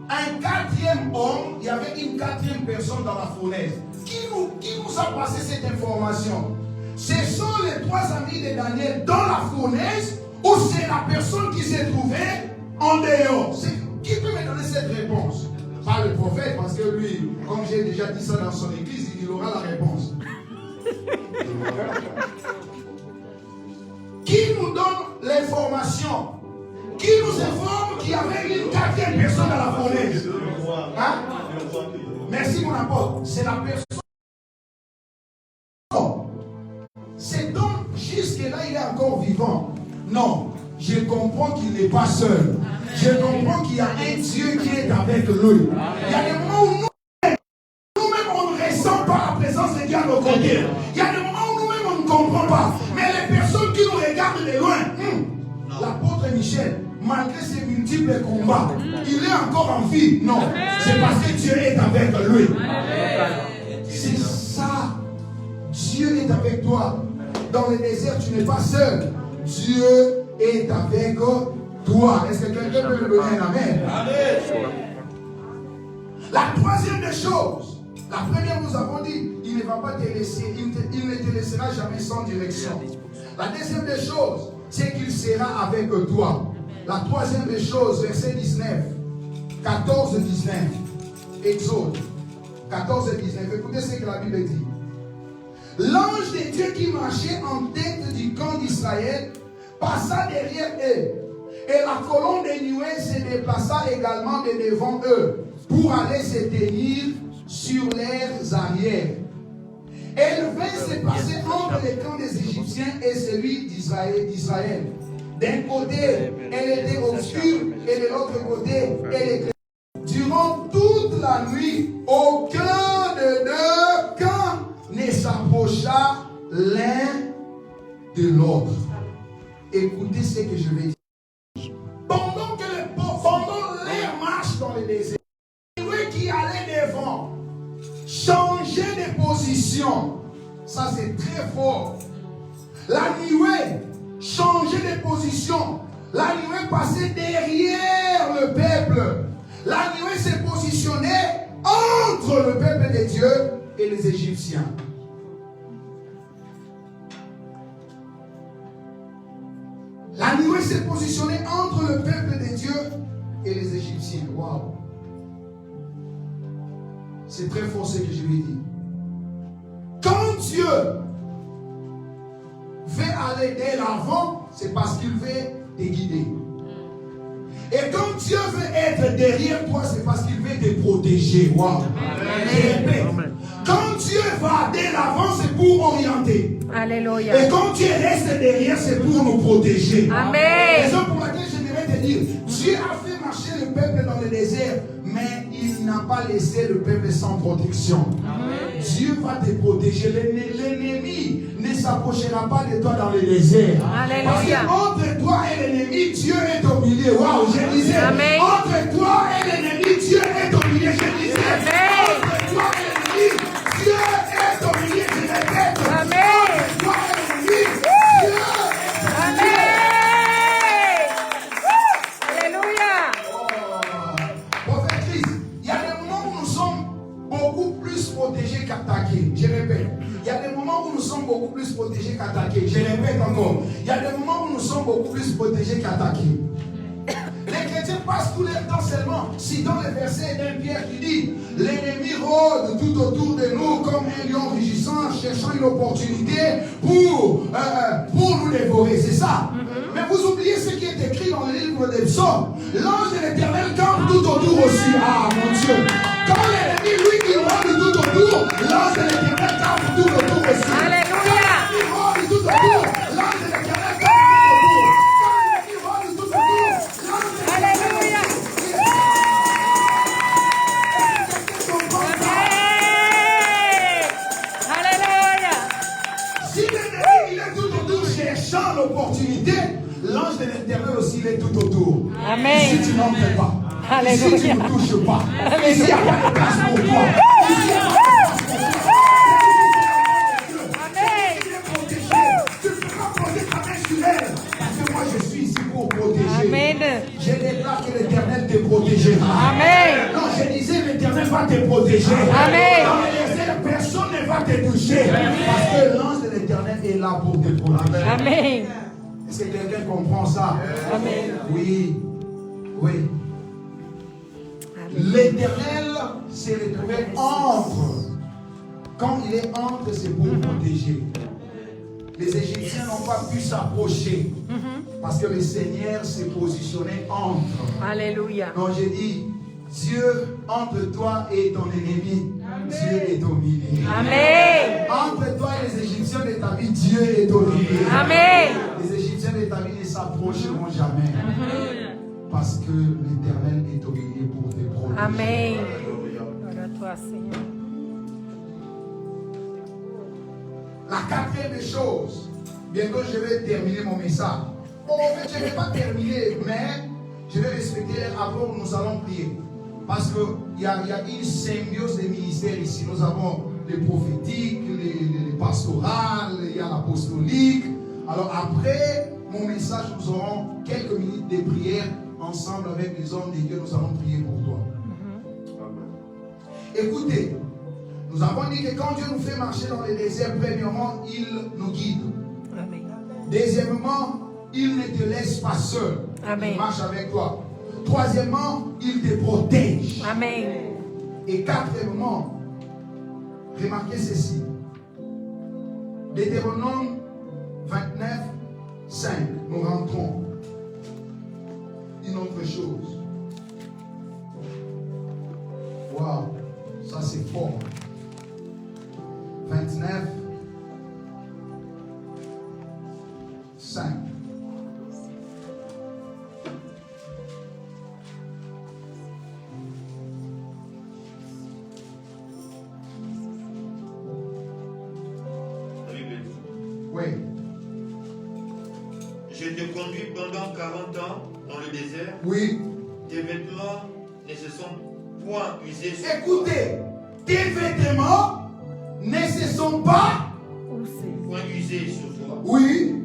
un 4e homme, il y avait une 4e personne dans la fournaise? Qui nous a passé cette information? Ce sont les 3 amis de Daniel dans la fournaise ou c'est la personne qui s'est trouvée en dehors? Qui peut me donner cette réponse? Pas le prophète, parce que lui, comme j'ai déjà dit ça dans son église, il aura la réponse. Qui nous donne l'information? Qui nous informe qu'il y avait une 4e personne dans la fournaise? Hein? Merci mon apôtre. C'est la personne. C'est donc jusque-là il est encore vivant. Non, je comprends qu'il n'est pas seul. Je comprends qu'il y a un Dieu qui est avec lui. Il y a des moments où nous-mêmes on ne ressent pas la présence de Dieu à nos côtés. Il y a des moments où nous-mêmes on ne comprend pas. Mais les personnes qui nous regardent de loin, l'apôtre Michel, malgré ses multiples combats, il est encore en vie. Non, c'est parce que Dieu est avec lui. C'est ça. Dieu est avec toi. Dans le désert, tu n'es pas seul. Dieu est avec toi. Est-ce que quelqu'un peut me donner un amen? La 3e des choses, la première, nous avons dit, il ne va pas te laisser, il ne te laissera jamais sans direction. La 2e des choses, c'est qu'il sera avec toi. La 3e des choses, verset 19, 14 et 19, Exode 14 et 19. Écoutez ce que la Bible dit. L'ange de Dieu qui marchait en tête du camp d'Israël passa derrière eux. Et la colonne de nuée se déplaça également de devant eux pour aller se tenir sur leurs arrières. Elle vint se passer entre le camp des Égyptiens et celui d'Israël. D'un côté, elle était obscure et de l'autre côté, elle éclairait. Durant toute la nuit, aucun de deux camps ne s'approcha l'un de l'autre. Écoutez ce que je vais dire. Pendant leur marche dans le désert, lui qui allait devant, changer de position. Ça c'est très fort. La nuée changeait de position. La nuée passait derrière le peuple. La nuée s'est positionnée entre le peuple de Dieu et les Égyptiens. La nuée s'est positionnée entre le peuple de Dieu et les Égyptiens. Waouh! C'est très fort ce que je lui dis. Quand Dieu veut aller de l'avant, c'est parce qu'il veut te guider. Et quand Dieu veut être derrière toi, c'est parce qu'il veut te protéger. Wow. Je répète. Quand Dieu va de l'avant, c'est pour orienter. Alléluia. Et quand Dieu reste derrière, c'est pour nous protéger. Amen. Raison pour laquelle j'aimerais te dire, Dieu a fait marcher le peuple dans le désert, mais il n'a pas laissé le peuple sans protection. Amen. Dieu va te protéger. L'ennemi ne s'approchera pas de toi dans le désert. Alléluia. Parce qu'entre toi et l'ennemi, Dieu est au milieu. Waouh, je disais. Amen. Entre toi et l'ennemi, Dieu est au milieu. Je disais. Amen. Entre toi et l'ennemi, Dieu est au milieu. Je répète. Amen. Entre toi et l'ennemi, Dieu est au milieu. Amen. Alléluia. Prophète Christ, il y a des moments où nous sommes beaucoup plus protégés qu'attaqués. Je répète. Il y a des moments où nous sommes beaucoup plus protégés qu'attaqués. Je répète encore. Il y a des moments où nous sommes beaucoup plus protégés qu'attaqués. Les chrétiens passent tout leur temps seulement. Si dans le verset d'un Pierre qui dit l'ennemi rôde tout autour de nous comme un lion rugissant, cherchant une opportunité pour nous dévorer. C'est ça. Mais vous oubliez ce qui est écrit dans le livre des psaumes. L'ange de l'Éternel campe tout autour aussi. Ah mon Dieu. Quand l'ennemi, lui, il rôde tout L'ange de l'Éternel campe tout autour aussi. Alléluia. Quand l'ennemi rôde tout autour, l'ange de l'Éternel campe tout autour. Quand l'ennemi rôde tout autour, l'ange de l'Éternel Alléluia. Alléluia. Si l'ennemi il est tout autour cherchant l'opportunité, l'ange de l'Éternel aussi il est tout autour. Amen. Si tu n'entres pas, Alléluia. si tu ne touches pas, s'il n'y a pas de place pour toi, s'il n'y a pas de place pour toi, Amen. il est protégé. Tu feras poser ta main sur elle. Parce que moi je suis ici pour protéger. Amen. Je déclare que l'Éternel te protégera. Amen. Non, je disais l'Éternel va te protéger. Amen. Dans les déserts, personne ne va te toucher. Parce que l'ange de l'Éternel est là pour te protéger. Amen. Est-ce que quelqu'un comprend ça? Amen. Oui. Oui. L'Éternel s'est retrouvé entre. Quand il est entre, c'est pour protéger. Les Égyptiens n'ont pas pu s'approcher. Parce que le Seigneur s'est positionné entre. Alléluia. Donc j'ai dit, Dieu entre toi et ton ennemi, Dieu est au milieu. Amen. Entre toi et les Égyptiens de ta vie, Dieu est au milieu. Amen. Les Égyptiens de ta vie ne s'approcheront jamais. Parce que l'Éternel est au milieu pour te protéger. Amen. Gloire à toi, Seigneur. La quatrième chose, bientôt je vais terminer mon message. Bon, en fait, je ne vais pas terminer, mais je vais respecter les rapports où nous allons prier. Parce qu'il y a une symbiose des ministères ici. Nous avons les prophétiques, les pastorales, il y a l'apostolique. Alors après mon message, nous aurons quelques minutes de prière ensemble avec les hommes de Dieu. Nous allons prier pour toi. Écoutez, nous avons dit que quand Dieu nous fait marcher dans les déserts, premièrement, il nous guide. Amen. Deuxièmement, il ne te laisse pas seul. Amen. Il marche avec toi. Troisièmement, il te protège. Amen. Et quatrièmement, remarquez ceci. Deutéronome 29, 5. Nous rentrons. Une autre chose. Waouh, ça c'est fort. 29, 5. Oui. Je te conduis pendant 40 ans dans le désert. Oui. Tes vêtements ne se sont point usés sur Écoutez, tes vêtements ne se sont pas. Où c'est? point usés sur toi. Oui.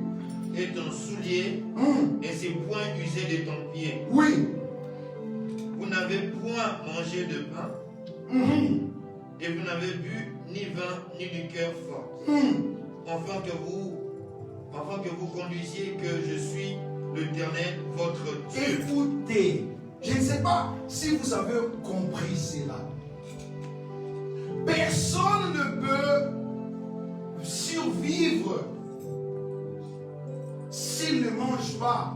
Et ton soulier ne s'est point usé de ton pied. Oui. Vous n'avez point mangé de pain. Et vous n'avez bu ni vin ni liqueur forte. Afin que vous conduisiez que je suis l'Éternel, votre Dieu. Écoutez, je ne sais pas si vous avez compris cela. Personne ne peut survivre s'il ne mange pas,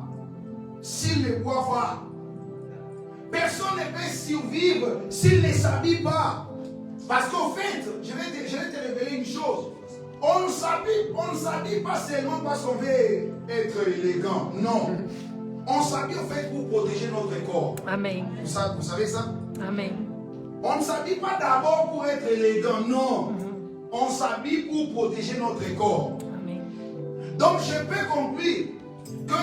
s'il ne boit pas. Personne ne peut survivre s'il ne s'habille pas. Parce qu'au fait, je vais te révéler une chose. On ne s'habille pas seulement parce qu'on veut être élégant. Non. On s'habille en fait pour protéger notre corps. Amen. Vous savez ça? Amen. On ne s'habille pas d'abord pour être élégant. Non. On s'habille pour protéger notre corps. Amen. Donc je peux conclure que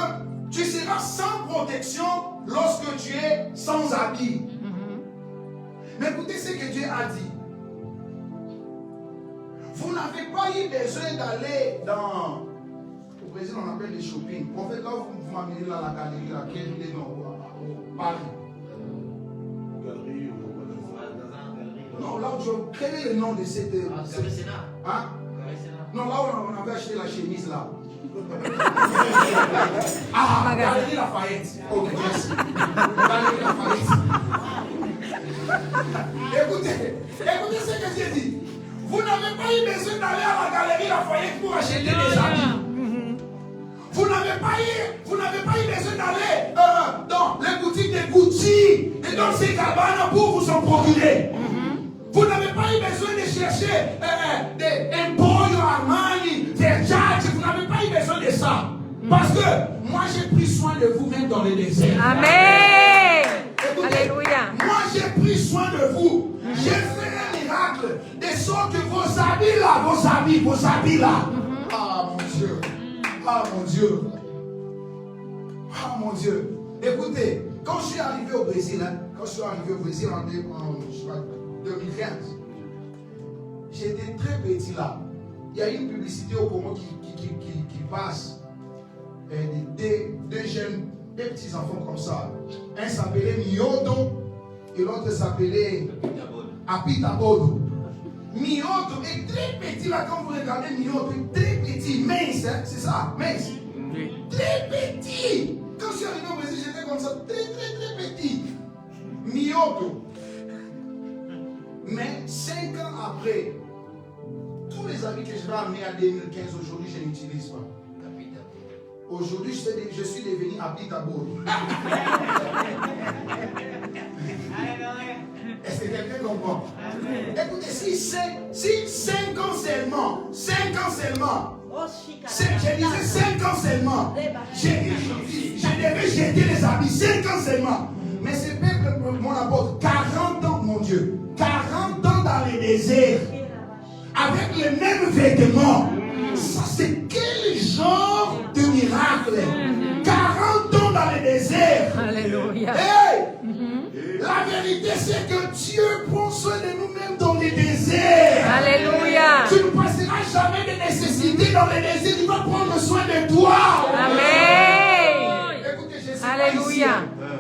tu seras sans protection lorsque tu es sans habit. Mais écoutez ce que Dieu a dit. Vous n'avez pas eu besoin d'aller dans... Au Brésil, on appelle les shopping. En fait, là, vous m'amenez là, la galerie, là, quel est non, au Paris. Galerie ou Non, là où je... Quel est le nom de cette... Hein? Non, là où on avait acheté la chemise, là. Ah, Galerie Lafayette. Ok, merci. Galerie Lafayette. Écoutez ce que j'ai dit. Vous n'avez pas eu besoin d'aller à la Galerie Lafayette pour acheter des habits. Vous n'avez pas eu besoin d'aller dans les boutiques de Gucci et dans ces cabanes pour vous en procurer. Vous n'avez pas eu besoin de chercher chercher un pollo Armani, Versace. Vous n'avez pas eu besoin de ça. Parce que moi, j'ai pris soin de vous même dans le désert. Amen. Écoutez, Alléluia. moi, j'ai pris soin de vous. J'ai fait un miracle. De sorte que vos habits là. Ah, mon Dieu. Ah, mon Dieu. Ah, mon Dieu. Écoutez, quand je suis arrivé au Brésil, en 2015, j'étais très petit là. Il y a une publicité au Congo qui passe. Deux jeunes, des petits enfants comme ça. Un s'appelait Miodo et l'autre s'appelait Apitabodo. Miodo est très petit là, quand vous regardez Miodo, très petit, mince, hein, c'est ça, mince. Très petit. Quand je suis arrivé au Brésil, j'étais comme ça, très petit. Miodo. Mais 5 ans après, tous les habits que je vais amener à 2015, aujourd'hui, je n'utilise pas. Aujourd'hui, je suis devenu Apitabodo. Est-ce que quelqu'un comprend? Écoutez, si 5 ans seulement, je disais 5 ans seulement, je devais jeter les habits, 5 ans seulement. Mais ce peuple, mon apôtre, 40 ans, mon Dieu, 40 ans dans les déserts, avec les mêmes vêtements. Ça, c'est quel genre de miracle? 40 ans dans les déserts. Alléluia. Hey! La vérité, c'est que Dieu prend soin de nous-mêmes dans les déserts. Alléluia. Tu ne passeras jamais de nécessité dans les déserts. Il va prendre soin de toi. Amen. Écoutez, je sais Alléluia. pas ici,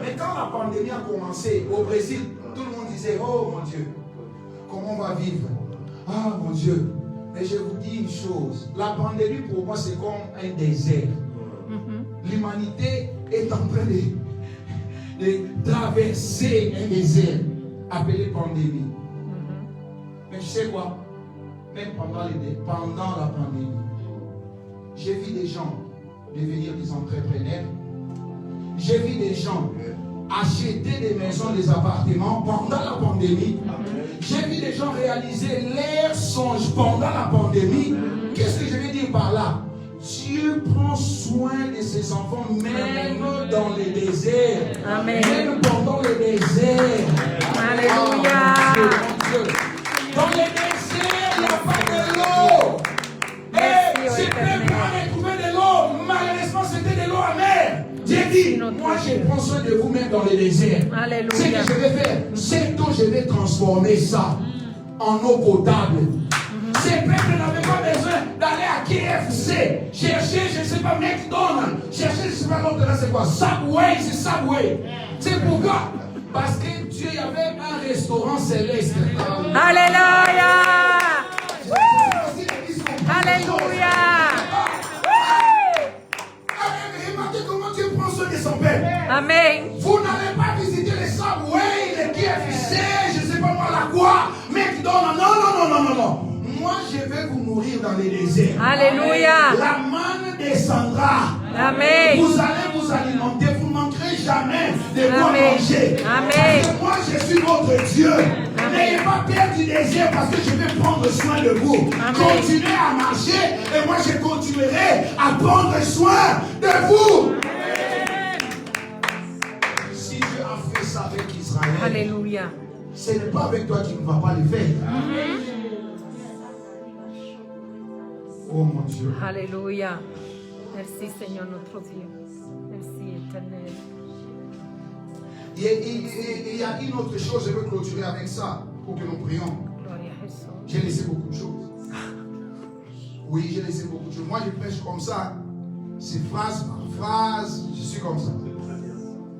mais quand la pandémie a commencé au Brésil, tout le monde disait, oh mon Dieu, comment on va vivre? Ah mon Dieu. Mais je vous dis une chose, la pandémie pour moi c'est comme un désert. L'humanité est en train de traverser un désert appelé pandémie. Mais tu sais quoi? Même pendant la pandémie, j'ai vu des gens devenir des entrepreneurs. J'ai vu des gens acheter des maisons, des appartements pendant la pandémie. J'ai vu des gens réaliser leurs songes pendant la pandémie. Qu'est-ce que je veux dire par là? Dieu prend soin de ses enfants même dans les déserts. Amen. Même pendant le désert. Alléluia. Dans les déserts, il n'y a pas de l'eau. Et ce peuple a retrouvé de l'eau. Malheureusement, c'était de l'eau amère. J'ai dit, moi je prends soin de vous même dans les déserts. Alléluia. Ce que je vais faire, cette eau, je vais transformer ça en eau potable. Ces peuples n'avaient pas besoin d'aller à KFC, chercher, je ne sais pas, McDonald's, chercher, je ne sais pas l'autre là, c'est quoi? Subway, c'est Subway. C'est pourquoi? Parce que Dieu, il y avait un restaurant céleste. Alléluia. Alléluia. Remarquez comment Dieu prend soin de son peuple. Amen. Vous n'allez pas visiter les Subway, les KFC, je ne sais pas moi la quoi, McDonald's. Non. Moi, je vais vous nourrir dans les déserts. Alléluia. La manne descendra. Amen. Vous allez vous alimenter. Vous ne manquerez jamais de quoi Amen. manger. Amen. Parce que moi, je suis votre Dieu. N'ayez pas peur du désert parce que je vais prendre soin de vous. Amen. Continuez à marcher et moi, je continuerai à prendre soin de vous. Si Dieu a fait ça avec Israël, Alléluia. ce n'est pas avec toi qui ne va pas le faire. Oh mon Dieu. Alléluia. Merci Seigneur notre Dieu. Merci éternel. Il y a une autre chose, je veux clôturer avec ça pour que nous prions. Gloria a Jesús. J'ai laissé beaucoup de choses. Oui, j'ai laissé beaucoup de choses. Moi, je prêche comme ça. C'est phrase par phrase. Je suis comme ça.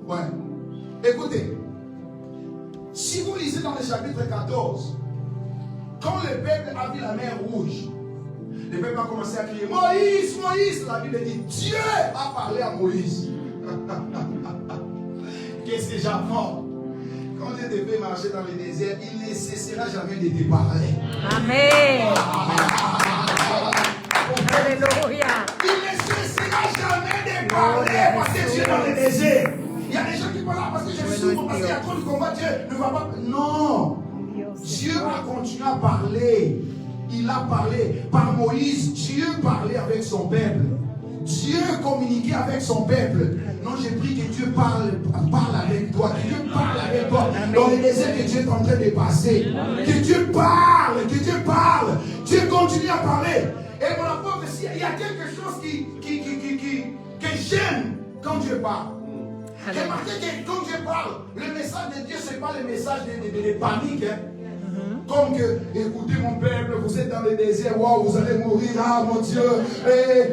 Ouais. Écoutez. Si vous lisez dans le chapitre 14, quand le peuple a vu la mer rouge, le peuple a commencé à crier Moïse, Moïse. La Bible dit Dieu a parlé à Moïse. Qu'est-ce que j'apprends? Quand Dieu te fait marcher dans le désert, il ne cessera jamais de te parler. Amen. Alléluia. Il ne cessera jamais de parler parce que Dieu est dans le désert. Il y a des gens qui parlent là parce que je souffre, parce qu'il y a trop de combat. Dieu ne va pas. Non. Dieu a continué à parler. il a parlé. Par Moïse, Dieu parlait avec son peuple. Dieu communiquait avec son peuple. Non, j'ai pris que Dieu parle avec toi. Que Dieu parle avec toi. Dans les déserts que Dieu est en train de passer. Que Dieu parle. Que Dieu parle. Dieu continue à parler. Et mon apôtre, il y a quelque chose que j'aime quand Dieu parle. Remarquez que quand Dieu parle, le message de Dieu, ce n'est pas le message de panique. Hein. Comme que, écoutez mon peuple, vous êtes dans le désert, wow, vous allez mourir, ah mon Dieu,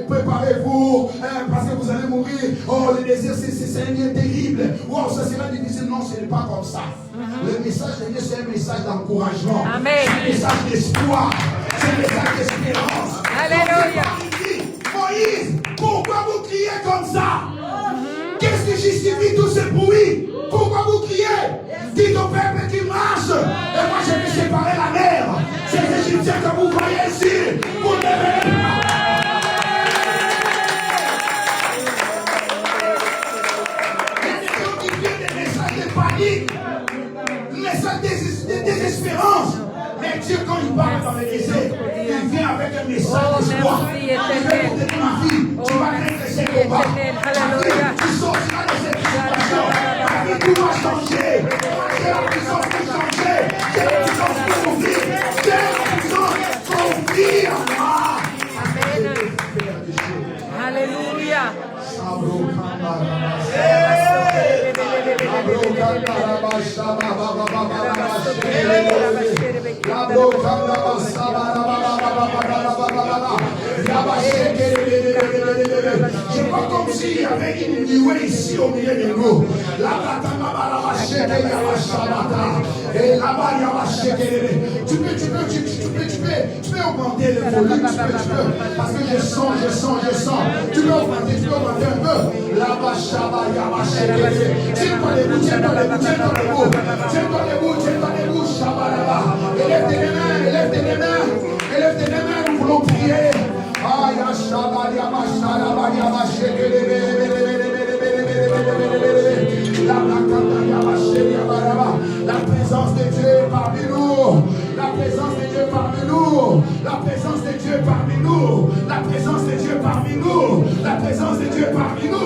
préparez-vous, parce que vous allez mourir, oh le désert c'est un lieu terrible, wow, ça sera difficile, non, ce n'est pas comme ça. Le message de Dieu c'est un message d'encouragement, c'est un message d'espoir, c'est un message d'espérance. Alléluia. Moïse, pourquoi vous criez comme ça? Qu'est-ce qui justifie tout ce bruit? Pourquoi vous criez? Dites au peuple qui marche. Et moi je vais séparer la mer. Ces Égyptiens que vous voyez ici, vous ne verrez pas. Il y a des gens qui viennent des messages de panique, des messages de désespérance. Mais Dieu, quand il parle dans le désert, il vient avec un message d'espoir. Il veut vous donner ma vie. Tu vas vaincre ces combats. Tu sortiras de cette situation. Ta vie, tout va changer. C'est la puissance pour changer. C'est la puissance pour ouvrir. C'est la puissance pour ouvrir. Alléluia. Je vois comme s'il y avait une nuée ici au milieu de nous. Tu peux augmenter le volume, parce que je sens. Tu peux augmenter un peu. Tiens-toi debout, Shabalaba. Élève tes mains, nous voulons prier. La présence de Dieu est parmi nous. La présence de Dieu parmi nous. La présence de Dieu parmi nous. La présence de Dieu parmi nous. La présence de Dieu parmi nous.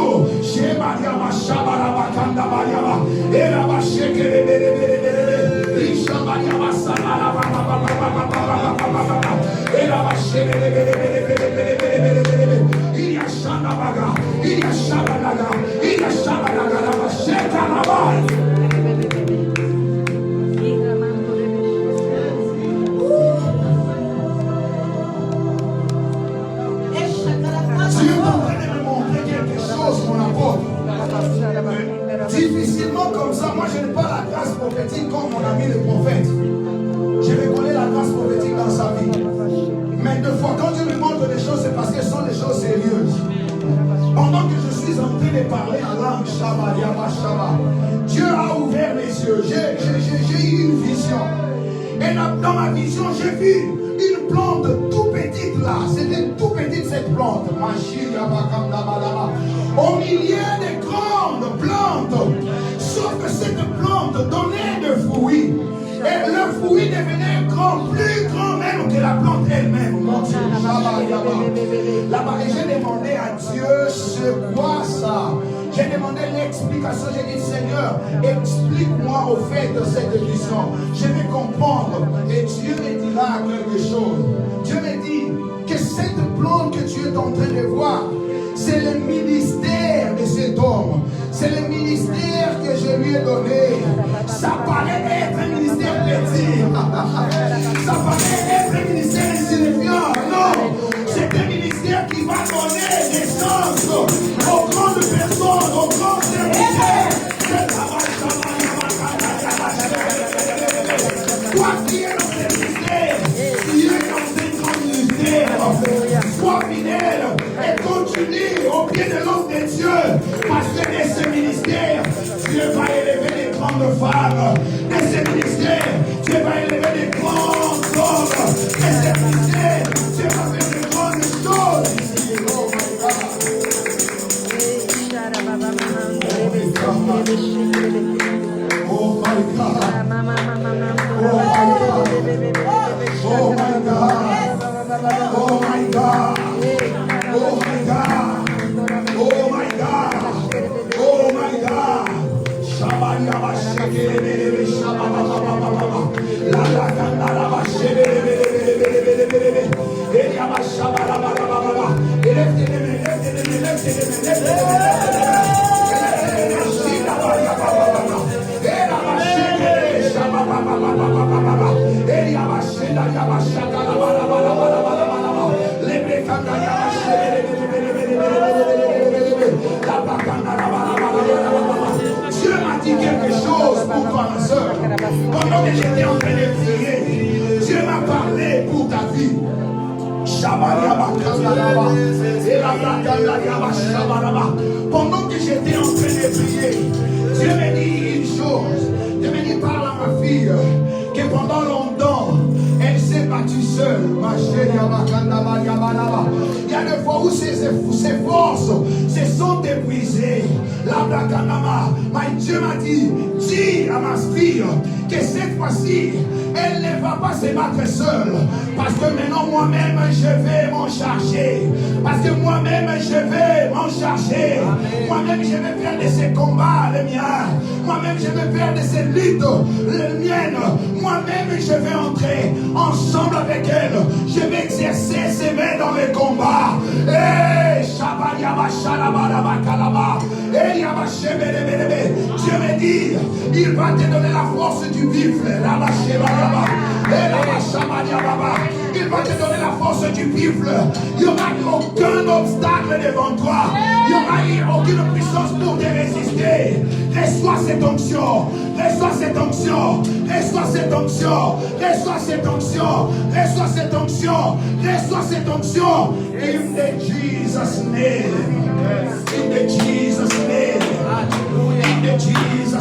Difficilement comme ça, moi je n'ai pas la grâce prophétique comme mon ami le prophète. Je reconnais la grâce prophétique dans sa vie. Mais deux fois, quand Dieu me montre des choses, c'est parce que ce sont des choses sérieuses. Pendant que je suis en train de parler en langue, Dieu a ouvert mes yeux. J'ai eu une vision. Et dans ma vision, j'ai vu une plante tout petite là. C'était tout petite cette plante. Au milieu des grandes plantes. Sauf que cette plante donnait des fruits. Et le fruit devenait grand, plus grand même que la plante elle-même. Mon Dieu. Là-bas, j'ai demandé à Dieu, c'est quoi ça? J'ai demandé l'explication. J'ai dit, Seigneur, explique-moi au fait de cette vision. Je vais comprendre. Et Dieu me dira quelque chose. Dieu me dit que cette plante que tu es en train de voir, c'est le ministère de cet homme. C'est le ministère que je lui ai donné. Ça paraît être un ministère petit. Ça paraît être un ministère insignifiant. Non, c'est un ministère qui va donner naissance aux grandes personnes, aux grands serviteurs. Toi qui es dans ce ministère, qui est dans ce grand ministère, sois fidèle et continue au pied de l'homme de Dieu. Parce que de ce ministère, Dieu va élever des grandes femmes. De ce ministère, Dieu va élever des grands hommes. De ce ministère, Dieu va faire de grandes choses ici. Oh my God. Oh my God. Oh my God. Oh my God. Dieu m'a dit quelque chose pour toi, ma soeur. Pendant que j'étais en train de prier, Dieu m'a parlé pour ta vie. Pendant que j'étais en train de prier, Dieu m'a dit une chose. Dieu m'a dit, parle à ma fille que pendant longtemps, elle s'est battue seule. Il y a des fois où ses forces se sont épuisées. Mais Dieu m'a dit, dis à ma fille que cette fois-ci, elle ne va pas se battre seule. Parce que maintenant, moi-même, je vais m'en charger. Parce que moi-même, je vais m'en charger. Moi-même, je vais faire de ces combats les miens. Moi-même, je vais faire de ces luttes les miennes. Moi-même, je vais entrer ensemble avec elle. Je vais exercer ses mains dans les combats. Dieu me dit, il va te donner la force du buffle. Il va te donner la force du buffle. Il n'y aura aucun obstacle devant toi. Il n'y aura aucune puissance pour te résister. Reçois cette onction. Reçois cette onction. Reçois cette onction. Reçois cette onction. Reçois cette onction. Reçois cette onction. In the Jesus name. In the Jesus name. In the Jesus